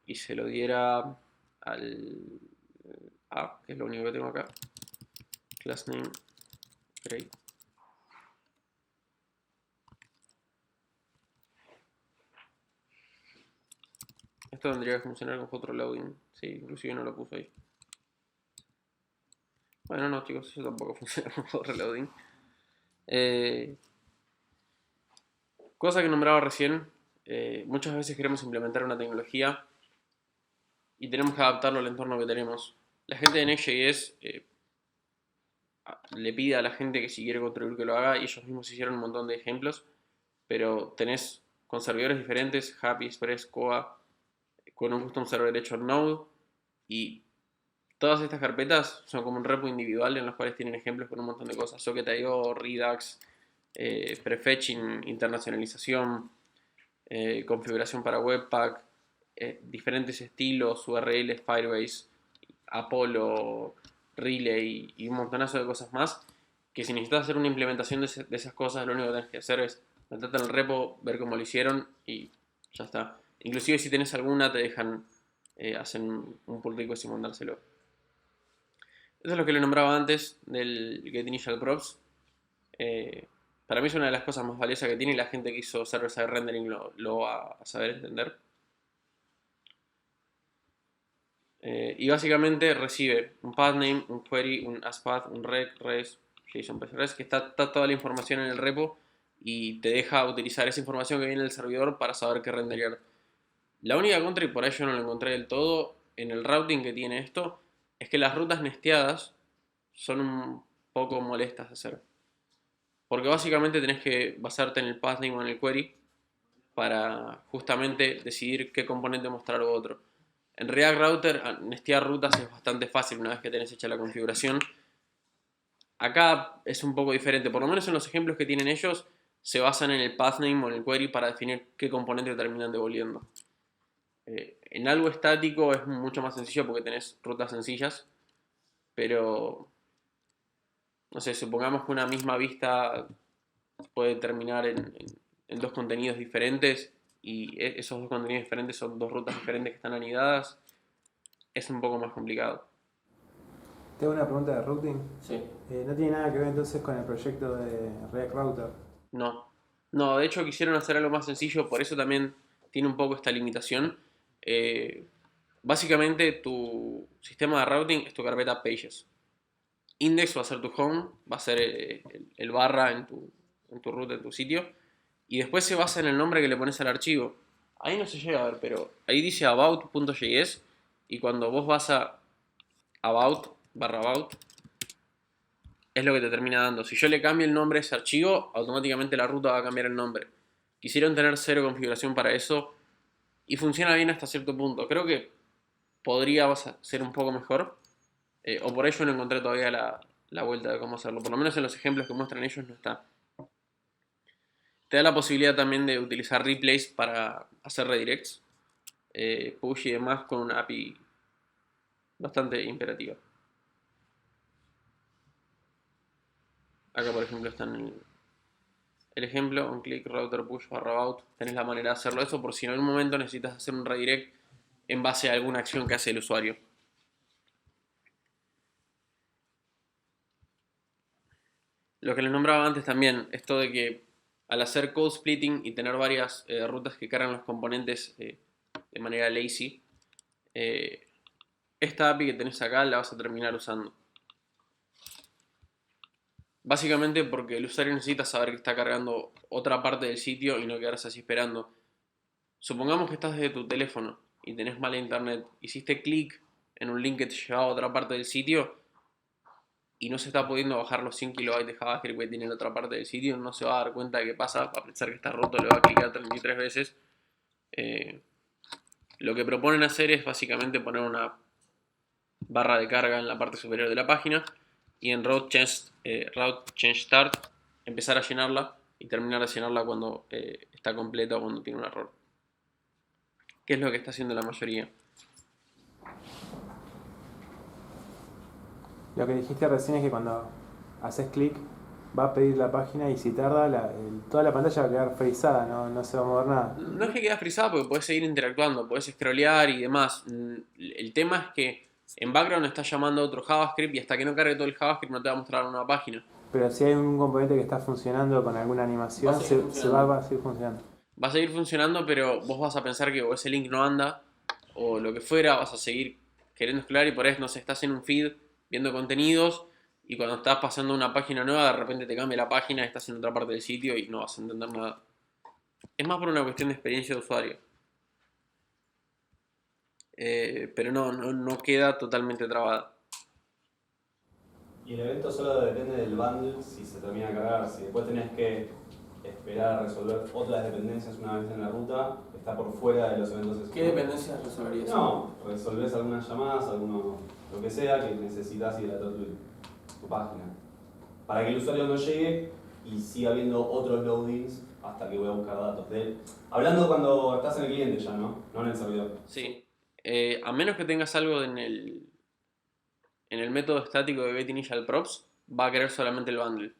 y se lo diera al A, que es lo único que tengo acá, class name Gray. Esto tendría que funcionar con hot reloading. Sí, inclusive no lo puse ahí. Bueno, no chicos, eso tampoco funciona con hot reloading. Cosa que nombraba recién, muchas veces queremos implementar una tecnología y tenemos que adaptarlo al entorno que tenemos. La gente de Next.js le pide a la gente que si quiere contribuir que lo haga y ellos mismos hicieron un montón de ejemplos, pero tenés con servidores diferentes, Happy, Express, Koa, con un custom server hecho en Node y todas estas carpetas son como un repo individual en los cuales tienen ejemplos con un montón de cosas, Socket.io, Redux, prefetching, internacionalización, configuración para Webpack, diferentes estilos, URLs, Firebase, Apollo, Relay y un montonazo de cosas más, que si necesitas hacer una implementación de esas cosas, lo único que tienes que hacer es meterte en el repo, ver cómo lo hicieron y ya está. Inclusive si tienes alguna te dejan hacer un pull request y mandárselo. Eso es lo que le nombraba antes del Get Initial Props. Para mí es una de las cosas más valiosas que tiene y la gente que hizo server-side rendering lo va a saber entender. Y básicamente recibe un pathname, un query, un aspath, un rec, res, JSON, res, que está toda la información en el repo y te deja utilizar esa información que viene del servidor para saber qué renderear. La única contra, y por ahí yo no lo encontré del todo, en el routing que tiene esto, es que las rutas nesteadas son un poco molestas de hacer. Porque básicamente tenés que basarte en el pathname o en el query para justamente decidir qué componente mostrar o otro. En React Router, nestear rutas es bastante fácil una vez que tenés hecha la configuración. Acá es un poco diferente, por lo menos en los ejemplos que tienen ellos, se basan en el pathname o en el query para definir qué componente terminan devolviendo. En algo estático es mucho más sencillo porque tenés rutas sencillas, pero no sé, supongamos que una misma vista puede terminar en dos contenidos diferentes y esos dos contenidos diferentes son dos rutas diferentes que están anidadas, es un poco más complicado. Tengo una pregunta de routing. Sí. ¿No tiene nada que ver entonces con el proyecto de React Router? No, de hecho quisieron hacer algo más sencillo, por eso también tiene un poco esta limitación. Básicamente tu sistema de routing es tu carpeta Pages. Index va a ser tu home, va a ser el barra en tu root, en tu sitio, y después se basa en el nombre que le pones al archivo. Ahí no se llega a ver, pero ahí dice about.js y cuando vos vas a about, es lo que te termina dando. Si yo le cambio el nombre a ese archivo, automáticamente la ruta va a cambiar el nombre. Quisieron tener cero configuración para eso y funciona bien hasta cierto punto. Creo que podría ser un poco mejor, o por ello no encontré todavía la vuelta de cómo hacerlo. Por lo menos en los ejemplos que muestran ellos no está. Te da la posibilidad también de utilizar replays para hacer redirects, push y demás con una API bastante imperativa. Acá por ejemplo está en el ejemplo, on click router push barra about. Tenés la manera de hacerlo eso por si en algún momento necesitas hacer un redirect en base a alguna acción que hace el usuario. Lo que les nombraba antes también, esto de que al hacer code splitting y tener varias rutas que cargan los componentes de manera lazy, esta API que tenés acá la vas a terminar usando. Básicamente porque el usuario necesita saber que está cargando otra parte del sitio y no quedarse así esperando. Supongamos que estás desde tu teléfono y tenés mala internet, hiciste clic en un link que te lleva a otra parte del sitio y no se está pudiendo bajar los 100 KB de JavaScript que tiene en otra parte del sitio, no se va a dar cuenta de qué pasa, va a pensar que está roto, le va a clicar 33 veces. Lo que proponen hacer es básicamente poner una barra de carga en la parte superior de la página y en route change start empezar a llenarla y terminar de llenarla cuando está completa o cuando tiene un error. ¿Qué es lo que está haciendo la mayoría? Lo que dijiste recién es que cuando haces clic va a pedir la página y si tarda toda la pantalla va a quedar frisada, no se va a mover nada. No es que quede frisada porque podés seguir interactuando, podés scrollear y demás. El tema es que en background estás llamando a otro JavaScript y hasta que no cargue todo el JavaScript no te va a mostrar una página. Pero si hay un componente que está funcionando con alguna animación, va a seguir funcionando. Va a seguir funcionando, pero vos vas a pensar que o ese link no anda o lo que fuera, vas a seguir queriendo scrollar y por eso no sé, estás en un feed viendo contenidos y cuando estás pasando una página nueva de repente te cambia la página, estás en otra parte del sitio y no vas a entender nada. Es más por una cuestión de experiencia de usuario. Pero no queda totalmente trabada. Y el evento solo depende del bundle si se termina de cargar. Si después tenés que esperar a resolver otras dependencias una vez en la ruta, está por fuera de los eventos. ¿Qué dependencias resolverías? No, resolvés algunas llamadas, lo que sea que necesitas hidratar tu página. Para que el usuario no llegue y sigue habiendo otros loadings hasta que voy a buscar datos de él. Hablando cuando estás en el cliente ya, ¿no? No en el servidor. Sí. A menos que tengas algo en el método estático de getInitialProps, va a querer solamente el bundle.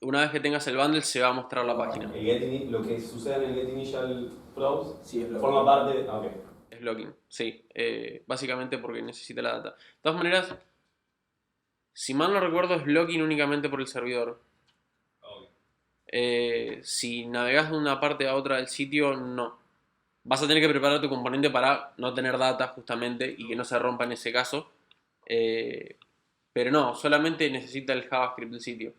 Una vez que tengas el bundle, se va a mostrar la página. Lo que sucede en el getInitialProps Sí, es lo forma parte. Ah, ok. Es locking, sí. Básicamente porque necesita la data. De todas maneras, si mal no recuerdo, es locking únicamente por el servidor. Si navegas de una parte a otra del sitio, no. Vas a tener que preparar tu componente para no tener data justamente y que no se rompa en ese caso. Pero no, solamente necesita el JavaScript del sitio.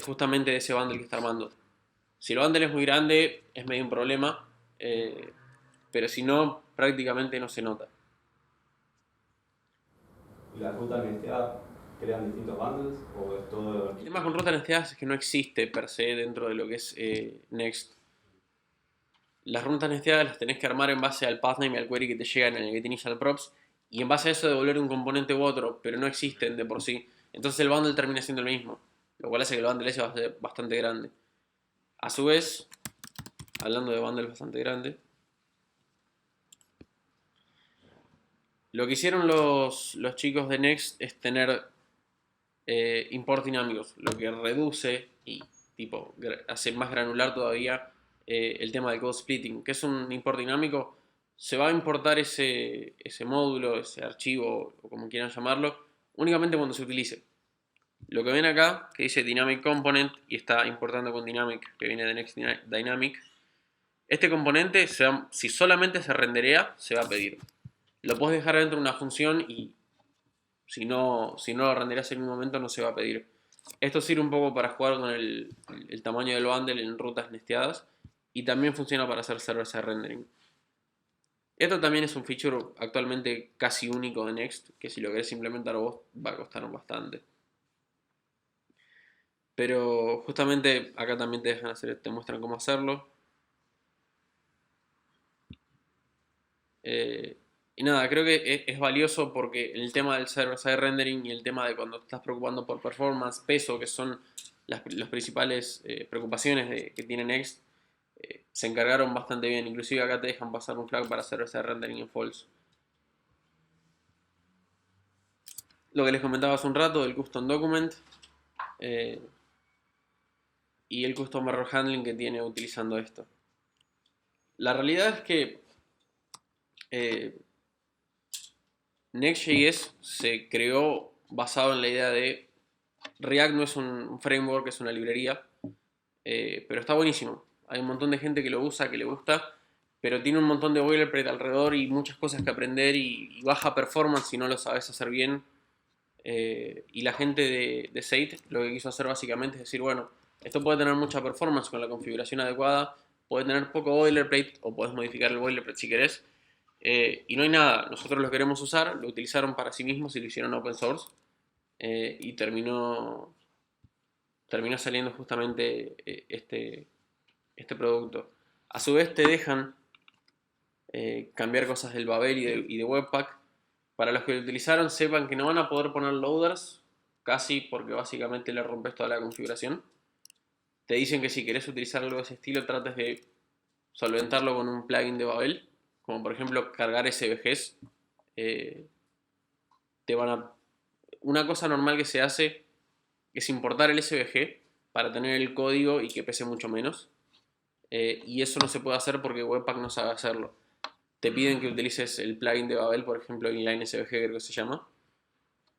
Justamente de ese bundle que está armando. Si el bundle es muy grande, es medio un problema. Pero si no, prácticamente no se nota. ¿Y las rutas nesteadas crean distintos bundles o es todo? El tema con rutas nesteadas es que no existe per se dentro de lo que es Next. Las rutas nesteadas las tenés que armar en base al pathname y al query que te llegan en el getInitialProps y en base a eso devolver un componente u otro, pero no existen de por sí. Entonces el bundle termina siendo el mismo, lo cual hace que el bundle ese va a ser bastante grande. A su vez, hablando de bundles bastante grandes, lo que hicieron los chicos de Next es tener import dinámicos, lo que reduce y tipo hace más granular todavía el tema del code splitting. ¿Qué es un import dinámico? Se va a importar ese módulo, ese archivo o como quieran llamarlo, únicamente cuando se utilice. Lo que ven acá, que dice Dynamic Component y está importando con Dynamic, que viene de Next Dynamic, este componente, si solamente se renderea, se va a pedir. Lo puedes dejar dentro de una función y si no lo rendereas en un momento no se va a pedir. Esto sirve un poco para jugar con el tamaño del bundle en rutas nesteadas y también funciona para hacer server-side rendering. Esto también es un feature actualmente casi único de Next, que si lo querés implementar vos va a costar bastante. Pero justamente acá también te muestran cómo hacerlo. Y nada, creo que es valioso porque el tema del server-side rendering y el tema de cuando te estás preocupando por performance, peso, que son las principales preocupaciones que tiene Next, se encargaron bastante bien. Inclusive acá te dejan pasar un flag para server-side rendering en false. Lo que les comentaba hace un rato del custom document y el custom error handling que tiene utilizando esto. La realidad es que Next.js se creó basado en la idea de React no es un framework, es una librería, pero está buenísimo. Hay un montón de gente que lo usa, que le gusta, pero tiene un montón de boilerplate alrededor y muchas cosas que aprender y baja performance si no lo sabes hacer bien. Y la gente de Seid lo que quiso hacer básicamente es decir, bueno, esto puede tener mucha performance con la configuración adecuada, puede tener poco boilerplate o puedes modificar el boilerplate si querés. Y no hay nada, nosotros lo queremos usar, lo utilizaron para sí mismos y lo hicieron open source y terminó saliendo justamente este producto. A su vez te dejan cambiar cosas del Babel y de Webpack. Para los que lo utilizaron, sepan que no van a poder poner loaders casi porque básicamente le rompes toda la configuración. Te dicen que si querés utilizar algo de ese estilo trates de solventarlo con un plugin de Babel, como por ejemplo cargar SVGs. Una cosa normal que se hace es importar el SVG para tener el código y que pese mucho menos. Y eso no se puede hacer porque Webpack no sabe hacerlo. Te piden que utilices el plugin de Babel, por ejemplo, Inline SVG creo que se llama.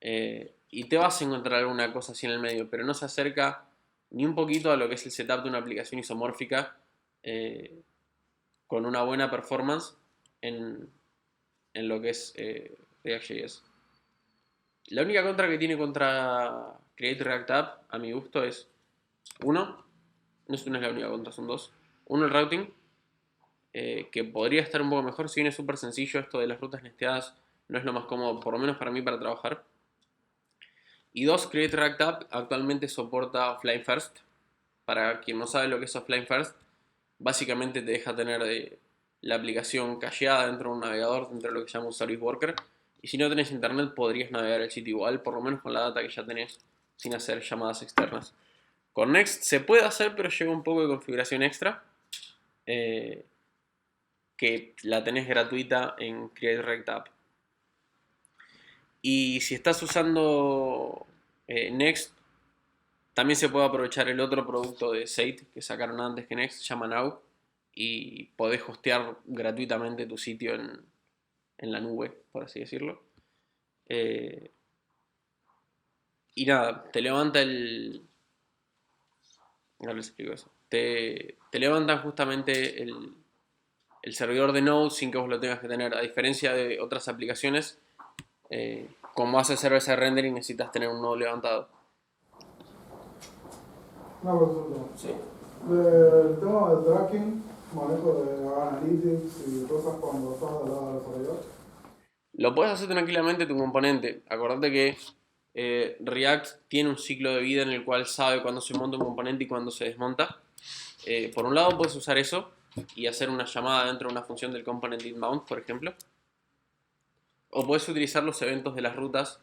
Y te vas a encontrar alguna cosa así en el medio, pero no se acerca ni un poquito a lo que es el setup de una aplicación isomórfica con una buena performance en lo que es React.js. La única contra que tiene contra Create React App, a mi gusto, es no es la única contra, son dos. Uno, el routing, que podría estar un poco mejor, si bien es súper sencillo, esto de las rutas nesteadas no es lo más cómodo, por lo menos para mí, para trabajar. Y dos, Create React App actualmente soporta Offline First. Para quien no sabe lo que es Offline First, básicamente te deja tener la aplicación cacheada dentro de un navegador, dentro de lo que se llama un Service Worker. Y si no tenés internet, podrías navegar el sitio igual, por lo menos con la data que ya tenés, sin hacer llamadas externas. Con Next se puede hacer, pero lleva un poco de configuración extra. Que la tenés gratuita en Create React App. Y si estás usando Next, también se puede aprovechar el otro producto de Sate que sacaron antes que Next, se llama Now, y podés hostear gratuitamente tu sitio en la nube, por así decirlo. Y nada, te levanta el... Ahora les explico eso. Te levantan justamente el servidor de Node sin que vos lo tengas que tener. A diferencia de otras aplicaciones, como hace server-side rendering, necesitas tener un Node levantado. Una consulta. Sí. El tema del tracking, manejo de analytics y cosas cuando estás del lado del desarrollador. Lo puedes hacer tranquilamente tu componente. Acordate que React tiene un ciclo de vida en el cual sabe cuándo se monta un componente y cuándo se desmonta. Por un lado puedes usar eso y hacer una llamada dentro de una función del component inbound, por ejemplo. O puedes utilizar los eventos de las rutas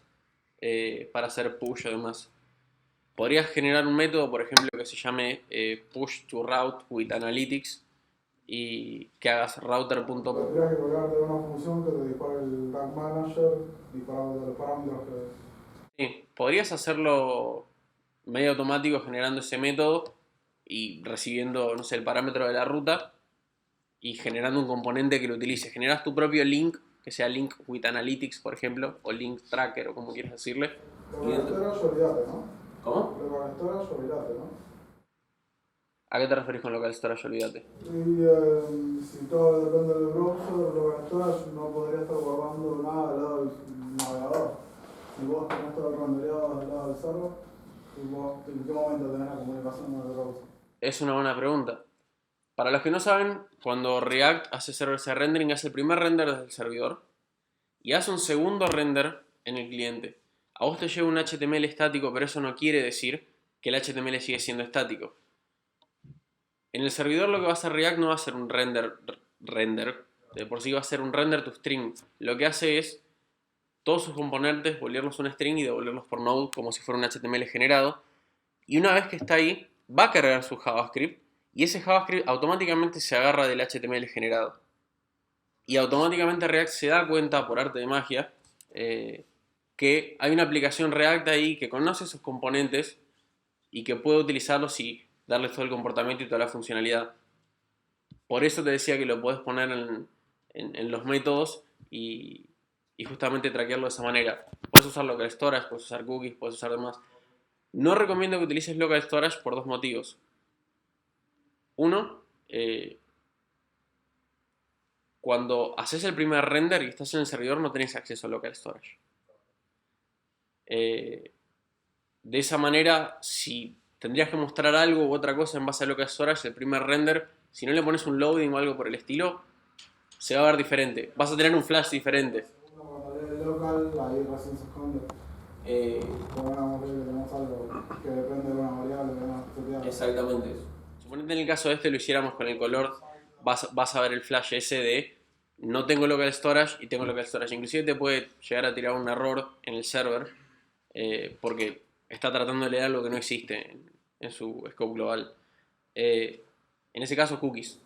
para hacer push o demás. Podrías generar un método, por ejemplo, que se llame push to route with analytics y que hagas router.push. Tendrías que colgarte de una función que te dispare el tag manager disparando los parámetros que... Sí, podrías hacerlo medio automático generando ese método y recibiendo, no sé, el parámetro de la ruta y generando un componente que lo utilice. Generas tu propio link, que sea link with analytics, por ejemplo, o link tracker, o como quieras decirle. Lo que storage, olvídate, ¿no? ¿Cómo? Lo que storage, olvídate, ¿no? ¿A qué te referís con local storage? Olvídate. Y si todo depende del browser, lo que storage no podría estar guardando nada del lado del navegador. Si vos tenés todo rendereado del lado del server, vos, ¿en qué momento tenés la comunicación con el browser? Es una buena pregunta. Para los que no saben, cuando React hace server-side rendering, hace el primer render desde el servidor y hace un segundo render en el cliente. A vos te llega un HTML estático, pero eso no quiere decir que el HTML sigue siendo estático. En el servidor lo que va a hacer React no va a ser un render, de por sí va a ser un render to string. Lo que hace es todos sus componentes volverlos un string y devolverlos por Node como si fuera un HTML generado. Y una vez que está ahí, va a cargar su JavaScript y ese JavaScript automáticamente se agarra del HTML generado. Y automáticamente React se da cuenta, por arte de magia, que hay una aplicación React ahí que conoce esos componentes y que puede utilizarlos y darles todo el comportamiento y toda la funcionalidad. Por eso te decía que lo puedes poner en los métodos y justamente traquearlo de esa manera. Puedes usar local storage, puedes usar cookies, puedes usar demás. No recomiendo que utilices local storage por dos motivos. Uno, cuando haces el primer render y estás en el servidor no tenés acceso a local storage. De esa manera, si tendrías que mostrar algo u otra cosa en base a local storage, el primer render, si no le pones un loading o algo por el estilo, se va a ver diferente. Vas a tener un flash diferente. Cuando lee el local, ahí recién se esconde. Pongamos que tenemos algo que depende de una variable que no seteada. Exactamente. Suponete en el caso de este lo hiciéramos con el color, vas a ver el flash ese de no tengo local storage y tengo local storage. Inclusive te puede llegar a tirar un error en el server porque está tratando de leer algo que no existe en su scope global. En ese caso, cookies.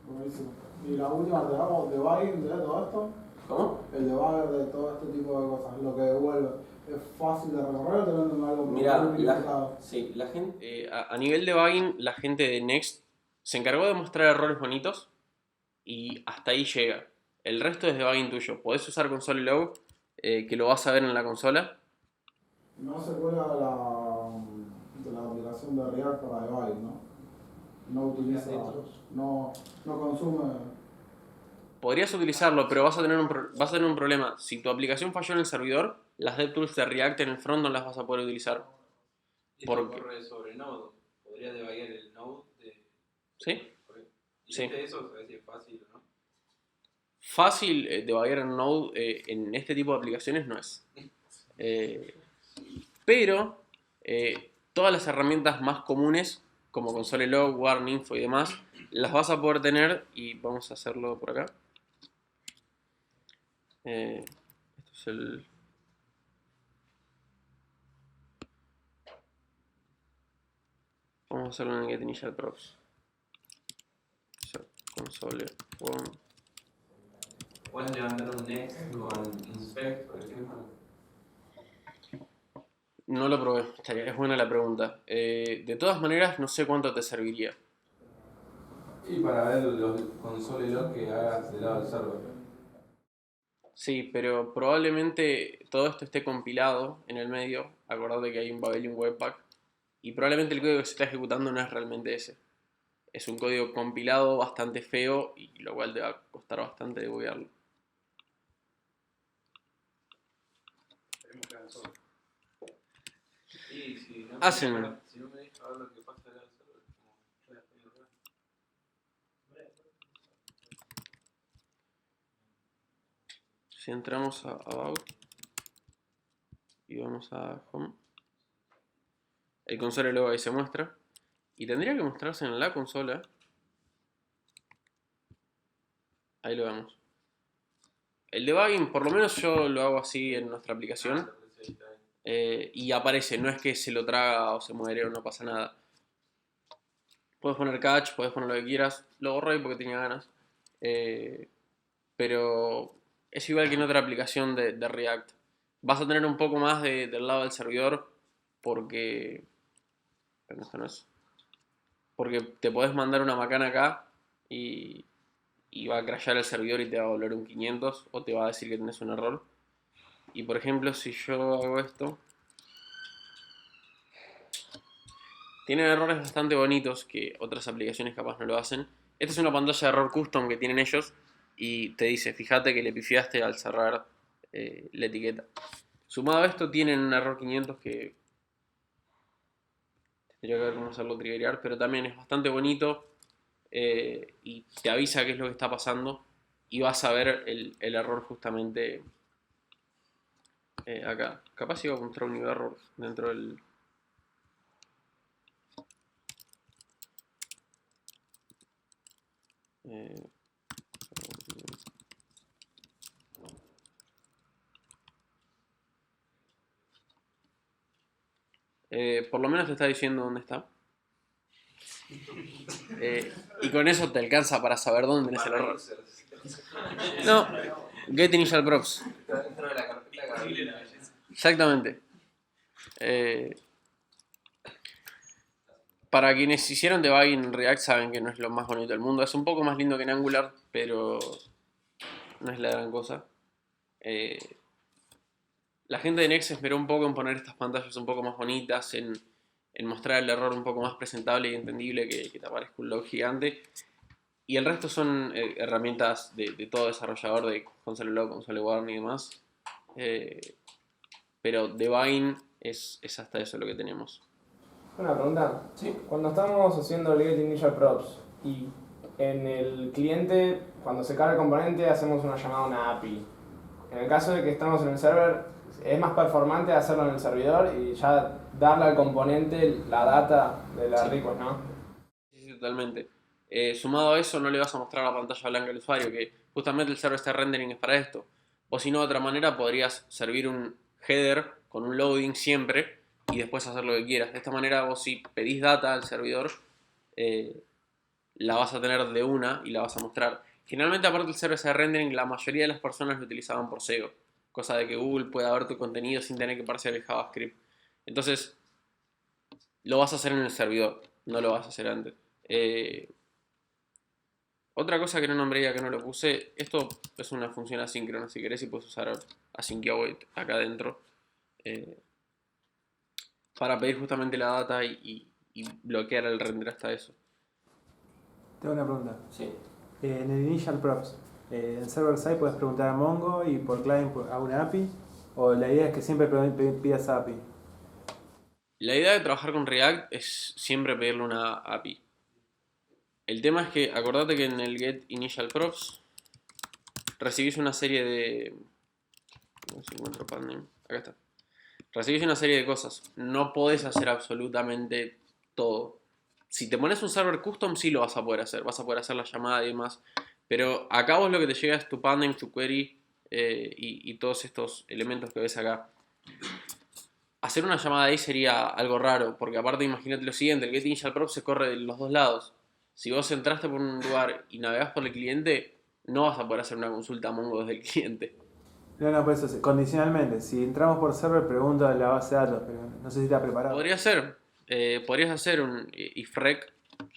Buenísimo. Y la última, te damos debugging de todo esto. ¿Cómo? El debugger de todo este tipo de cosas, lo que devuelve. ¿Es fácil de recorrer o teniendo algo Mira, muy complicado? la gente, a nivel de debugging, la gente de Next se encargó de mostrar errores bonitos y hasta ahí llega. El resto es debugging tuyo. Podés usar console log, que lo vas a ver en la consola. No se cuela de la aplicación de React para debugging, ¿no? No utiliza, no consume. Podrías utilizarlo, pero vas a tener un problema. Si tu aplicación falló en el servidor, las DevTools de React en el front no las vas a poder utilizar. Esto corre sobre Node. Podrías debuguear el Node de... ¿Sí? ¿Y Sí. eso? ¿Sabes si es fácil o no? Fácil debuguear en Node en este tipo de aplicaciones no es. Pero todas las herramientas más comunes, como console log, warn, info y demás, las vas a poder tener y vamos a hacerlo por acá. Esto es el... Vamos a hacerlo en el get initial props. Console one. Puedes levantar un next con inspect, por ejemplo. No lo probé, es buena la pregunta. De todas maneras, no sé cuánto te serviría. Y para ver los console log que hagas del lado del server. Sí, pero probablemente todo esto esté compilado en el medio. Acordate que hay un Babel y un Webpack. Y probablemente el código que se está ejecutando no es realmente ese. Es un código compilado bastante feo y lo cual te va a costar bastante debuguearlo. Sí, sí, no Hacen. Si no me deja ver lo que pasa del lado del server, como voy a hacer error. Si entramos a About y vamos a Home, el console luego ahí se muestra y tendría que mostrarse en la consola. Ahí lo vemos. El debugging, por lo menos yo lo hago así en nuestra aplicación y aparece, no es que se lo traga o se muere o no pasa nada. Puedes poner catch, puedes poner lo que quieras, lo borré porque tenía ganas, pero es igual que en otra aplicación de React. Vas a tener un poco más del lado del servidor porque... Pero esto no es. Porque te podés mandar una macana acá y va a crashear el servidor y te va a volver un 500 o te va a decir que tenés un error. Y por ejemplo, si yo hago esto, tienen errores bastante bonitos que otras aplicaciones capaz no lo hacen. Esta es una pantalla de error custom que tienen ellos y te dice, fíjate que le pifiaste al cerrar la etiqueta. Sumado a esto tienen un error 500 que tendría que ver cómo hacerlo triggerear, pero también es bastante bonito y te avisa qué es lo que está pasando y vas a ver el error justamente acá. Capaz iba a mostrar un new error dentro del... por lo menos te está diciendo dónde está. Y con eso te alcanza para saber dónde tenés el error. No, get initial props. Dentro de la carpeta. Exactamente. Para quienes hicieron debugging en React saben que no es lo más bonito del mundo. Es un poco más lindo que en Angular, pero no es la gran cosa. La gente de Next se esperó un poco en poner estas pantallas un poco más bonitas, en mostrar el error un poco más presentable y entendible que te aparezca un log gigante. Y el resto son herramientas de todo desarrollador, de console log, console warn y demás. Pero debugging es hasta eso lo que tenemos. Una pregunta. Sí. Cuando estamos haciendo el get initial props y en el cliente, cuando se carga el componente, hacemos una llamada a una API. En el caso de que estamos en el server, es más performante hacerlo en el servidor y ya darle al componente la data de la request, ¿no? Sí, totalmente. Sumado a eso, no le vas a mostrar la pantalla blanca al usuario, que justamente el server side rendering es para esto. O si no, de otra manera, podrías servir un header con un loading siempre y después hacer lo que quieras. De esta manera, vos si pedís data al servidor, la vas a tener de una y la vas a mostrar. Generalmente, aparte del server side rendering, la mayoría de las personas lo utilizaban por SEO. Cosa de que Google pueda ver tu contenido sin tener que parsear el JavaScript. Entonces, lo vas a hacer en el servidor, no lo vas a hacer antes. Otra cosa que no nombré y acá no lo puse, esto es una función asíncrona, si querés y puedes usar async-await acá adentro para pedir justamente la data y bloquear el render hasta eso. Tengo una pregunta. Sí. En el initial props, en server side puedes preguntar a Mongo y por client a una API, o la idea es que siempre pidas API. La idea de trabajar con React es siempre pedirle una API. El tema es que, acordate que en el get initial props recibís una serie de... No sé si encuentro pandem. Acá está. Recibís una serie de cosas. No podés hacer absolutamente todo. Si te pones un server custom, sí lo vas a poder hacer. Vas a poder hacer la llamada y demás. Pero acá vos lo que te llega es tu pandem, tu query y todos estos elementos que ves acá. hacer una llamada ahí sería algo raro, porque aparte imagínate lo siguiente, el Get Initial Prop se corre de los dos lados. Si vos entraste por un lugar y navegás por el cliente, no vas a poder hacer una consulta a Mongo desde el cliente. No, por eso, condicionalmente. Si entramos por server, pregunta de la base de datos, pero no sé si está preparado. Podrías hacer un ifrec,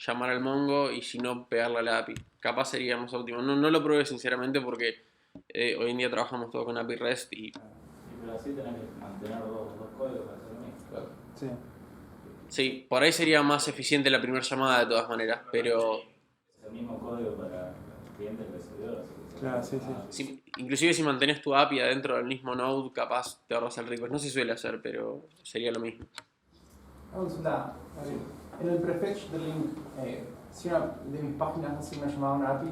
llamar al Mongo y si no, pegarle a la API. Capaz sería más óptimo. No lo probé sinceramente porque hoy en día trabajamos todo con API REST y... Pero así tenés que mantener dos códigos para hacer lo mismo. Claro. Sí. Sí, por ahí sería más eficiente la primera llamada de todas maneras, pero... Es el mismo código para el cliente y el servidor, así que... Claro, sí. Inclusive si mantenés tu API adentro del mismo node, capaz te ahorras el request. No se suele hacer, pero sería lo mismo. Una consulta. En el prefetch del link, si una de mis páginas hace una llamada a una API,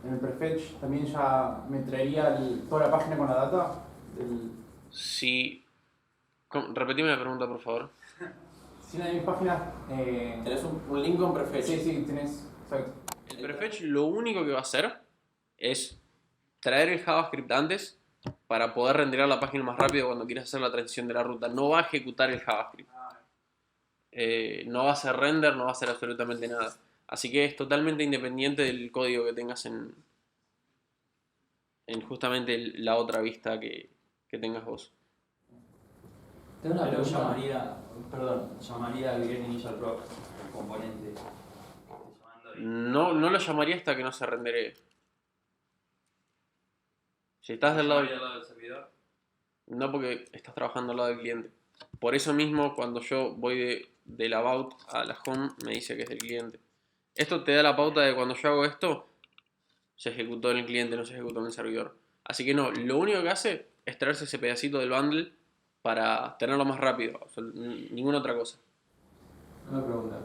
en el prefetch también ya me traería toda la página con la data del... Sí. Repetime la pregunta, por favor. Si una de mis páginas... Tenés un link con prefetch. Sí, tenés... Exacto. El prefetch lo único que va a hacer es traer el JavaScript antes para poder renderar la página más rápido cuando quieras hacer la transición de la ruta. No va a ejecutar el JavaScript. No va a hacer render, no va a hacer absolutamente nada. Así que es totalmente independiente del código que tengas en justamente la otra vista que tengas vos. Tengo una Pero pregunta. llamaría al Get Initial Prop, el componente. No lo llamaría hasta que no se rendere. Si estás del lado del servidor. No, porque estás trabajando al lado del cliente. Por eso mismo, cuando yo voy del about a la home, me dice que es del cliente. Esto te da la pauta de cuando yo hago esto, se ejecutó en el cliente, no se ejecutó en el servidor. Así que no, lo único que hace es traerse ese pedacito del bundle para tenerlo más rápido. O sea, ninguna otra cosa. Una pregunta.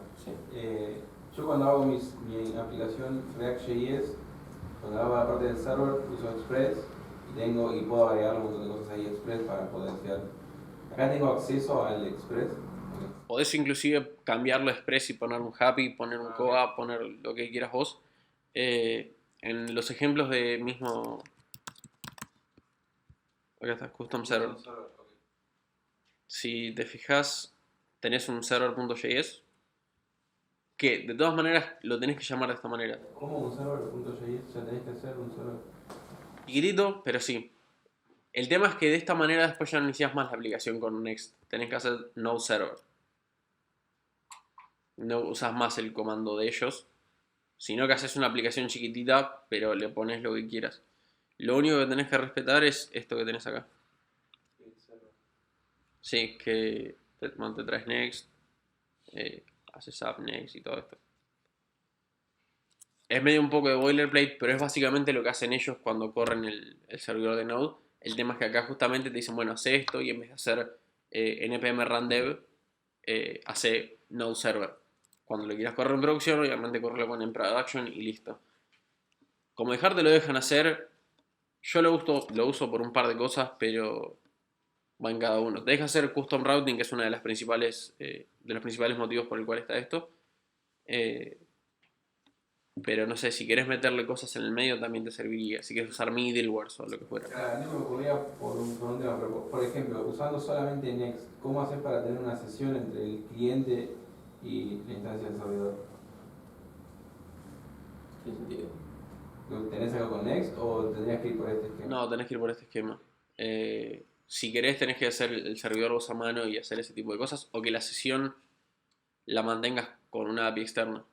Yo cuando hago mi aplicación React.js, cuando hago la parte del server, uso Express y puedo agregar un montón de cosas ahí Express para potenciar. Acá tengo acceso al Express. Podés inclusive cambiarlo a Express y poner un happy, poner un coa, poner lo que quieras vos. En los ejemplos de mismo... Acá está, Custom Server. Si te fijas, tenés un server.js que de todas maneras lo tenés que llamar de esta manera. ¿Cómo un server.js? Ya tenés que hacer un server. Chiquitito, pero sí. El tema es que de esta manera después ya no inicias más la aplicación con Next. Tenés que hacer no server. No usas más el comando de ellos, sino que haces una aplicación chiquitita, pero le pones lo que quieras. Lo único que tenés que respetar es esto que tenés acá. Sí, que te traes Next, haces App Next y todo esto. Es medio un poco de boilerplate, pero es básicamente lo que hacen ellos cuando corren el servidor de Node. El tema es que acá justamente te dicen, bueno, hace esto y en vez de hacer npm run dev, hace Node server. Cuando lo quieras correr en producción, obviamente correrlo con en production y listo. Como dejarte lo dejan hacer, yo lo uso por un par de cosas, pero va en cada uno. Te deja hacer custom routing, que es uno de los principales motivos por el cual está esto. Pero no sé, si querés meterle cosas en el medio también te serviría. Si quieres usar middlewares o lo que fuera. Claro, a mí me ocurría por un tema, pero por ejemplo, usando solamente Next, ¿cómo hacer para tener una sesión entre el cliente y la instancia del servidor? ¿Qué sentido? ¿Tenés algo con Next o tendrías que ir por este esquema? No, tenés que ir por este esquema. Si querés tenés que hacer el servidor vos a mano y hacer ese tipo de cosas, o que la sesión la mantengas con una API externa.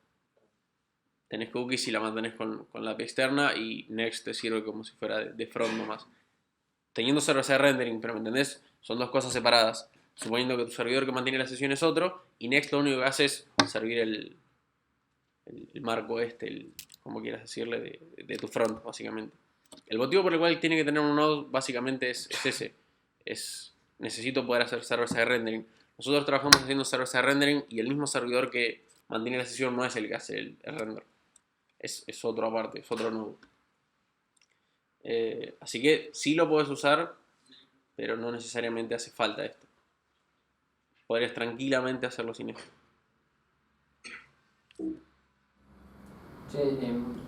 Tenés cookies y la mantenés con la API externa y Next te sirve como si fuera de front nomás. Teniendo server-side rendering, pero ¿me entendés? Son dos cosas separadas. Suponiendo que tu servidor que mantiene la sesión es otro y Next lo único que hace es servir el marco como quieras decirle, de tu front, básicamente. El motivo por el cual tiene que tener un node básicamente es ese. Necesito poder hacer server-side rendering. Nosotros trabajamos haciendo server-side rendering y el mismo servidor que mantiene la sesión no es el que hace el render. Es otro aparte, es otro node. Así que sí lo puedes usar, pero no necesariamente hace falta esto. Podrías tranquilamente hacerlo sin esto. Che,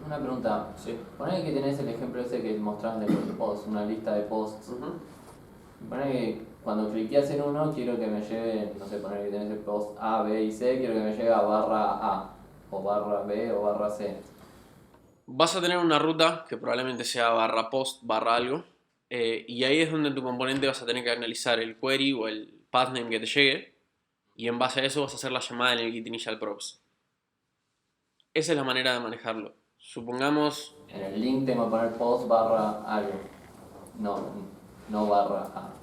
una pregunta. Sí. Ponele que tenés el ejemplo ese que mostrabas de los posts, una lista de posts. Ponele que cuando cliqueas en uno, quiero que me lleve, no sé, poner que tenés el post A, B y C, quiero que me lleve a barra A, o barra B, o barra C. Vas a tener una ruta que probablemente sea barra post, barra algo, y ahí es donde en tu componente vas a tener que analizar el query o el pathname que te llegue, y en base a eso vas a hacer la llamada en el get initial props. Esa es la manera de manejarlo. Supongamos... En el link tengo que poner post barra algo, no barra A.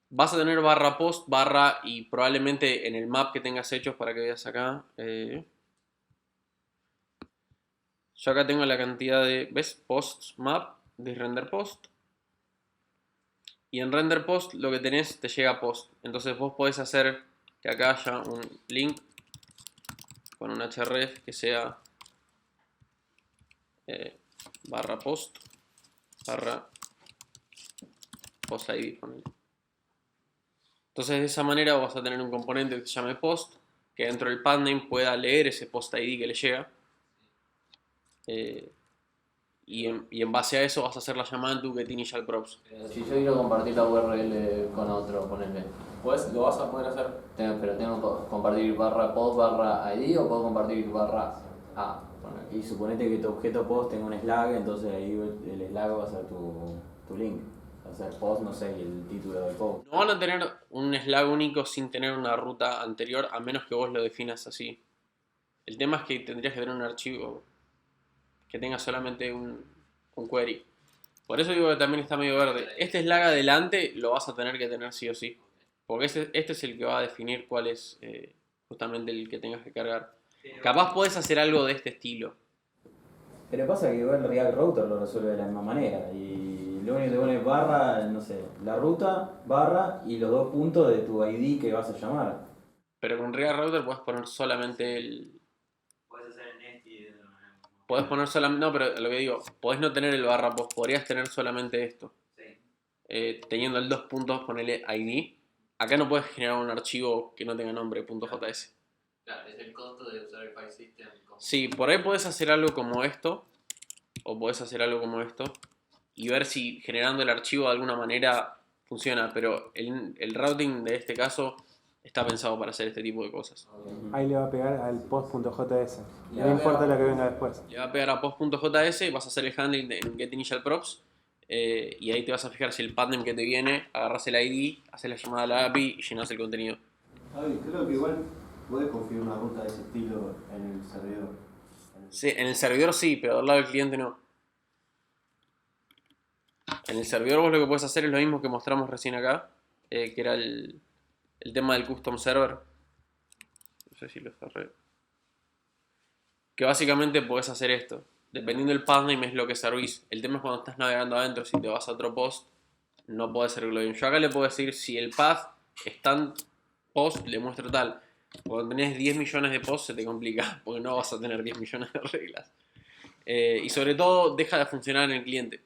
Vas a tener barra post, barra, y probablemente en el map que tengas hechos para que veas acá. Yo acá tengo la cantidad de, ¿ves? Posts map de render post. Y en render post lo que tenés te llega post. Entonces vos podés hacer que acá haya un link con un href que sea barra post barra post id. Entonces de esa manera vas a tener un componente que se llame post, que dentro del pathname pueda leer ese post id que le llega. Y en base a eso vas a hacer la llamada en tu get initial props. Si yo quiero compartir la URL con otro, ponele. Pues lo vas a poder hacer. Pero tengo que compartir barra post barra ID o puedo compartir barra A. Y suponete que tu objeto post tenga un Slack, entonces ahí el Slack va a ser tu link. Va a ser post, no sé, y el título del post. No van a tener un Slack único sin tener una ruta anterior, a menos que vos lo definas así. El tema es que tendrías que tener un archivo que tenga solamente un query. Por eso digo que también está medio verde. Este Slack adelante lo vas a tener que tener sí o sí. Porque este es el que va a definir cuál es justamente el que tengas que cargar. Capaz podés hacer algo de este estilo. Pero pasa que igual React Router lo resuelve de la misma manera. Y lo único que te pone barra, no sé, la ruta, barra y los dos puntos de tu ID que vas a llamar. Pero con React Router puedes poner solamente el... Puedes hacer en Nesty. Podés poner solamente... No, pero lo que digo, podés no tener el barra post, podrías tener solamente esto. Sí. Teniendo el dos puntos, ponerle ID. Acá no puedes generar un archivo que no tenga nombre, .js. Claro, es el costo de usar el file system. Sí, por ahí podés hacer algo como esto, o podés hacer algo como esto, y ver si generando el archivo de alguna manera funciona, pero el routing de este caso está pensado para hacer este tipo de cosas. Ahí le va a pegar al post.js. No importa lo que venga después. Le va a pegar a post.js, vas a hacer el handling en get initial props, y ahí te vas a fijar si el pathname que te viene, agarras el ID, haces la llamada a la API y llenas el contenido. Ay, creo que igual podés configurar una ruta de ese estilo en el servidor. Sí, en el servidor sí, pero del lado del cliente no. En el servidor vos lo que puedes hacer es lo mismo que mostramos recién acá, que era el tema del custom server. No sé si lo cerré. Que básicamente podés hacer esto. Dependiendo del pathname es lo que servís. El tema es cuando estás navegando adentro, si te vas a otro post, no podés hacerlo bien. Yo acá le puedo decir si el path está en post, le muestro tal. Cuando tenés 10 millones de posts se te complica, porque no vas a tener 10 millones de reglas. Y sobre todo deja de funcionar en el cliente,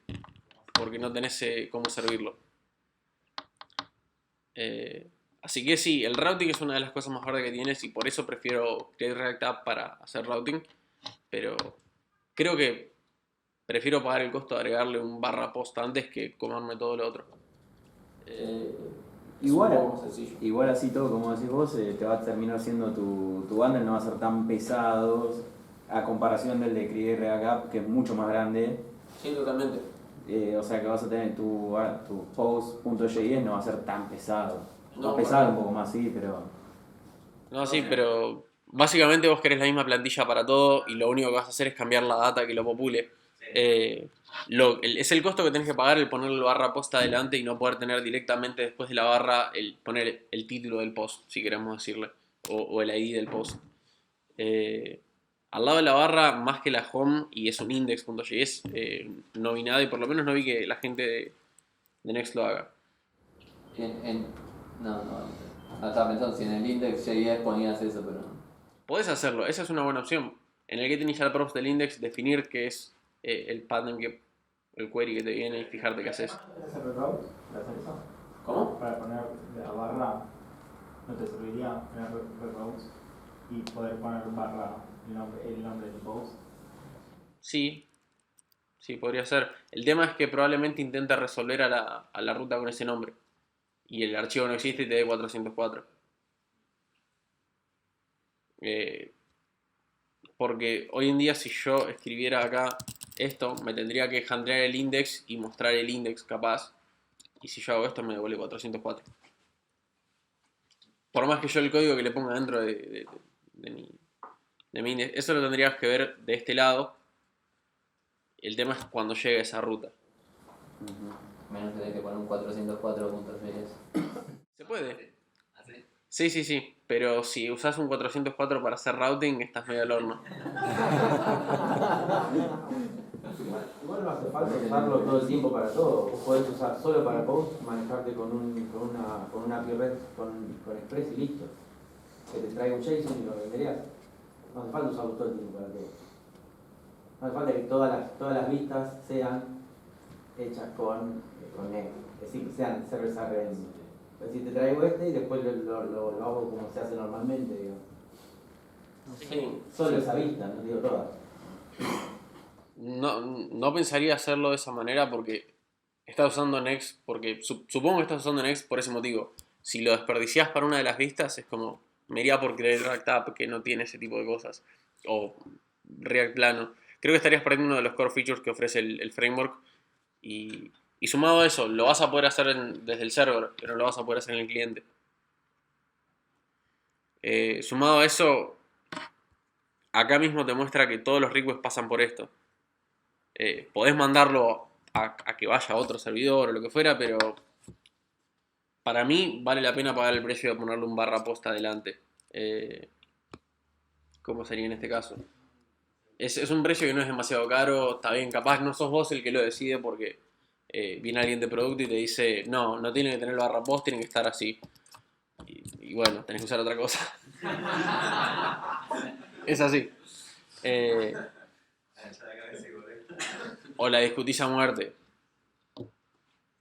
porque no tenés cómo servirlo. Así que sí, el routing es una de las cosas más verdes que tienes y por eso prefiero crear React App para hacer routing. Pero creo que prefiero pagar el costo de agregarle un barra post antes que comerme todo lo otro. Igual así todo, como decís vos, te va a terminar siendo tu bundle, no va a ser tan pesado a comparación del de Create React App, que es mucho más grande. Sí, totalmente. O sea que vas a tener tu post.js, no va a ser tan pesado. No, va a pesar un poco más, sí, pero... No, sí, pero básicamente vos querés la misma plantilla para todo y lo único que vas a hacer es cambiar la data que lo popule. Es el costo que tenés que pagar el poner el barra post adelante y no poder tener directamente después de la barra poner el título del post, si queremos decirle, o el ID del post. Al lado de la barra, más que la home, y es un index.js, no vi nada y por lo menos no vi que la gente de Next lo haga. No estaba pensando si en el index.js ponías eso, pero no. Podés hacerlo, esa es una buena opción. En el get initial props del index, definir qué es el pathname, el query que te viene y fijarte qué haces. ¿Tienes el route de hacer eso? ¿Cómo? Para poner la barra, ¿no te serviría tener routes y poder poner barra el nombre del post? Sí, podría ser. El tema es que probablemente intenta resolver a la ruta con ese nombre. y el archivo no existe y te dé 404. Porque hoy en día si yo escribiera acá esto, me tendría que handlear el index y mostrar el index capaz, y si yo hago esto me devuelve 404. Por más que yo el código que le ponga dentro de mi index, eso lo tendrías que ver de este lado. El tema es cuando llegue a esa ruta. Menos que tenés que poner un 404.js. ¿Se puede? Sí, pero si usas un 404 para hacer routing, estás medio al horno. Igual no hace falta usarlo todo el tiempo para todo. Vos podés usar solo para post, manejarte con una API REST con Express y listo. Que te traiga un JSON y lo venderías. No hace falta usarlo todo el tiempo para todo. No hace falta que todas las vistas sean hechas con Next. Es decir, que sean servers RDM. Es decir, te traigo este y después lo hago como se hace normalmente, digo. Sí. Solo esa vista, no digo todas. No pensaría hacerlo de esa manera porque estás usando Next, porque supongo que estás usando Next por ese motivo. Si lo desperdicias para una de las vistas, es como, me iría por creer React App que no tiene ese tipo de cosas. O React plano. Creo que estarías perdiendo uno de los core features que ofrece el framework. Y sumado a eso, lo vas a poder hacer desde el server, pero no lo vas a poder hacer en el cliente. Sumado a eso, acá mismo te muestra que todos los requests pasan por esto. Podés mandarlo a que vaya a otro servidor o lo que fuera, pero para mí vale la pena pagar el precio de ponerle un barra posta adelante. ¿Cómo sería en este caso? Es un precio que no es demasiado caro, está bien, capaz no sos vos el que lo decide porque viene alguien de producto y te dice no tiene que tener el barra post, tiene que estar así. Y bueno, tenés que usar otra cosa. Es así. O la discutís a muerte.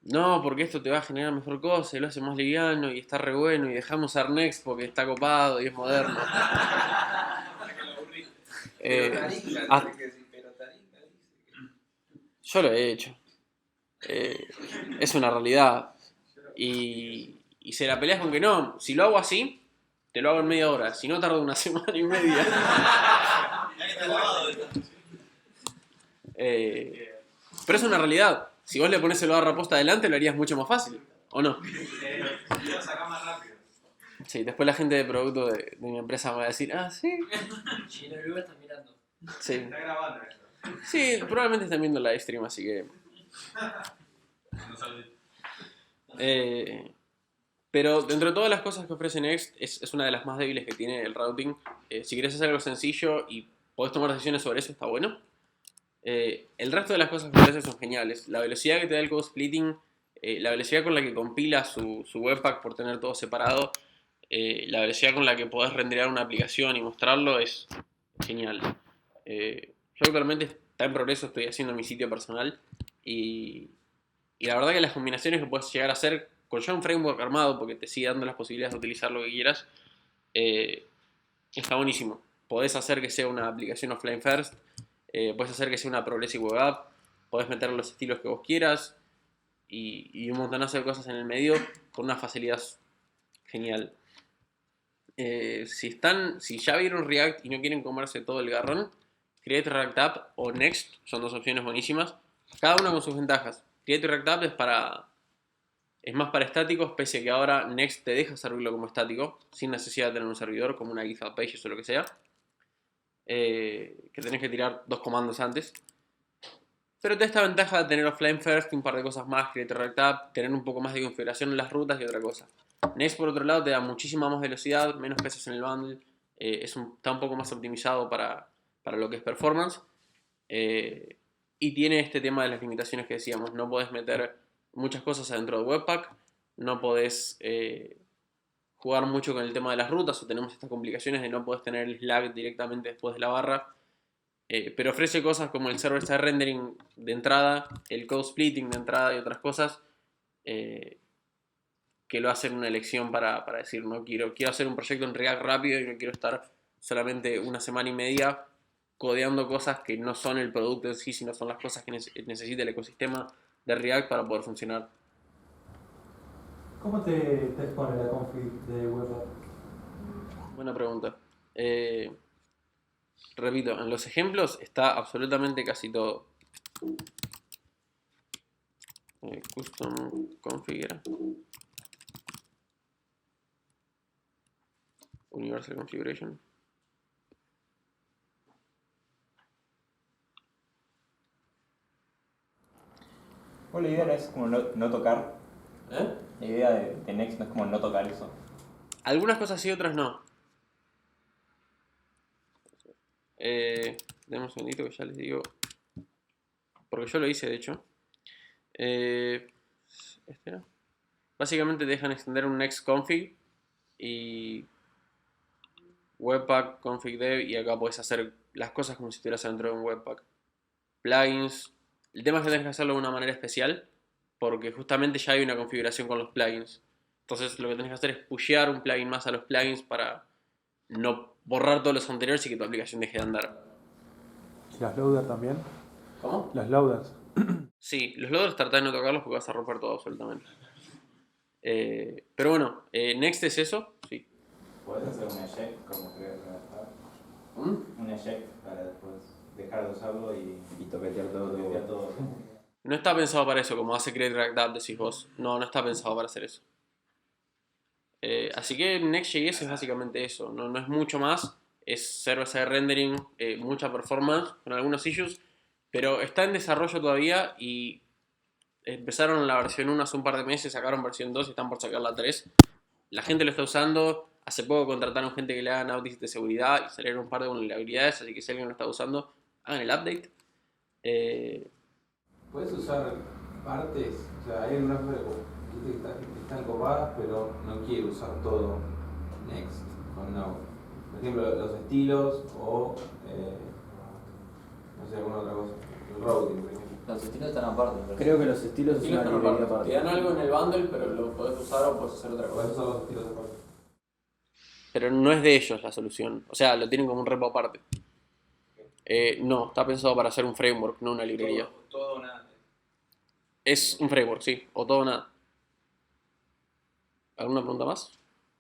No, porque esto te va a generar mejor cosa y lo hace más liviano y está re bueno y dejamos usar Next porque está copado y es moderno. Yo lo he hecho. Es una realidad. Y se la peleas con que no. Si lo hago así, te lo hago en media hora. Si no, tardo una semana y media. Pero es una realidad. Si vos le pones el barra posta adelante, lo harías mucho más fácil. ¿O no? Lo sacás más rápido. Sí, después la gente de producto de mi empresa me va a decir, sí. Si no lo estás mirando. Sí. Está grabando eso. Sí, probablemente están viendo el live stream, así que... pero dentro de todas las cosas que ofrece Next, es una de las más débiles que tiene el routing. Si querés hacer algo sencillo y podés tomar decisiones sobre eso, está bueno. El resto de las cosas que ofrece son geniales. La velocidad que te da el code splitting, la velocidad con la que compila su Webpack por tener todo separado, la velocidad con la que podés renderear una aplicación y mostrarlo es genial. Yo actualmente está en progreso, estoy haciendo mi sitio personal y la verdad que las combinaciones que puedes llegar a hacer con ya un framework armado, porque te sigue dando las posibilidades de utilizar lo que quieras, está buenísimo. Podés hacer que sea una aplicación offline first, podés hacer que sea una progressive web app, podés meter los estilos que vos quieras y un montonazo de cosas en el medio con una facilidad genial. Si ya vieron React y no quieren comerse todo el garrón, Create React App o Next son dos opciones buenísimas, cada una con sus ventajas. Create React App es más para estáticos, pese a que ahora Next te deja servirlo como estático, sin necesidad de tener un servidor, como una GitHub Pages o lo que sea, que tenés que tirar 2 comandos antes. Pero te da esta ventaja de tener offline first y un par de cosas más, Create React App, tener un poco más de configuración en las rutas y otra cosa. Next, por otro lado, te da muchísima más velocidad, menos pesos en el bundle, está un poco más optimizado para lo que es performance, y tiene este tema de las limitaciones que decíamos. No podés meter muchas cosas adentro de Webpack, no podés jugar mucho con el tema de las rutas, o tenemos estas complicaciones de no podés tener el Slack directamente después de la barra, pero ofrece cosas como el server-side rendering de entrada, el code splitting de entrada y otras cosas que lo hacen una elección para decir, no quiero hacer un proyecto en React rápido y no quiero estar solamente una semana y media codeando cosas que no son el producto en sí, sino son las cosas que necesita el ecosistema de React para poder funcionar. ¿Cómo te expone la config de Webpack? Buena pregunta. Repito, en los ejemplos está absolutamente casi todo. Custom config era. Universal configuration. Bueno, la idea no es como no tocar. La idea de Next no es como no tocar eso. Algunas cosas sí, otras no. Demos un segundito que ya les digo. Porque yo lo hice, de hecho. ¿Este? Básicamente te dejan extender un next config y webpack config dev, y acá puedes hacer las cosas como si estuvieras dentro de un webpack. Plugins. El tema es que tienes que hacerlo de una manera especial porque justamente ya hay una configuración con los plugins. Entonces lo que tienes que hacer es pushear un plugin más a los plugins para no borrar todos los anteriores y que tu aplicación deje de andar. ¿Y los loaders también? ¿Cómo? Los loaders. Sí, los loaders trata de no tocarlos porque vas a romper todo absolutamente. Pero bueno, Next es eso, sí. ¿Puedes hacer un eject como querés redactar? Un eject para después dejar de usarlo y toquetear todo. No está pensado para eso, como hace Create React App, decís vos. No está pensado para hacer eso. Así que Next.js es básicamente eso, no es mucho más. Es server-side rendering, mucha performance con algunos issues, pero está en desarrollo todavía y empezaron la versión 1 hace un par de meses, sacaron versión 2 y están por sacar la 3. La gente lo está usando. Hace poco contrataron gente que le hagan audits de seguridad y salieron un par de vulnerabilidades, así que si alguien lo está usando, hagan el update. ¿Puedes usar partes? O sea, hay algunas cosas que están copadas, pero no quiero usar todo Next con Node. Por ejemplo, los estilos o no sé, alguna otra cosa. El routing, por ejemplo. Los estilos están aparte. Creo que los estilos es una librería aparte. Te dan algo en el bundle, pero lo podés usar o podés hacer otra cosa. Puedes usar los estilos aparte. Pero no es de ellos la solución. O sea, lo tienen como un repo aparte. No, está pensado para hacer un framework, no una librería. Todo o nada. Es un framework, sí. O todo o nada. ¿Alguna pregunta más?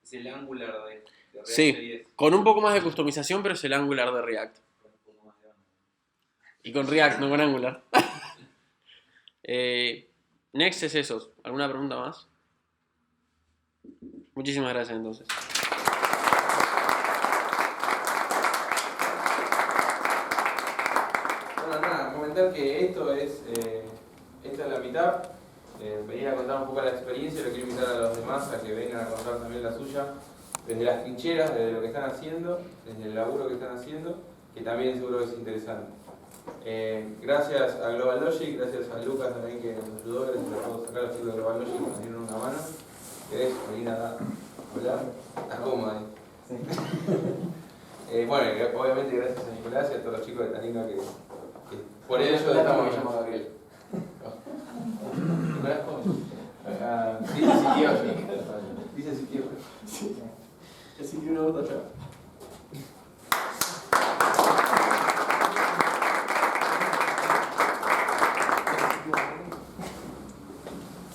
Es el Angular de React Sí, JS. con un poco más de customización, pero es el Angular de React. Y con React, no con Angular. Next es eso. ¿Alguna pregunta más? Muchísimas gracias entonces. Bueno, nada, comentar que esta es la mitad. Venir a contar un poco la experiencia, lo quiero invitar a los demás a que vengan a contar también la suya, desde las trincheras, desde lo que están haciendo, desde el laburo que están haciendo, que también seguro que es interesante. Gracias a Global Logic, gracias a Lucas también que nos ayudó, gracias a todos acá los chicos de Global Logic que nos dieron una mano. ¿Querés venir a hablar? Estás cómoda ahí. Sí. Bueno, obviamente gracias a Nicolás y a todos los chicos de Taringa que por ello estamos... Me llamo Gabriel. Nicolás, ¿cómo? Dice si tío. Dice si tío. Es si tío una bota ya.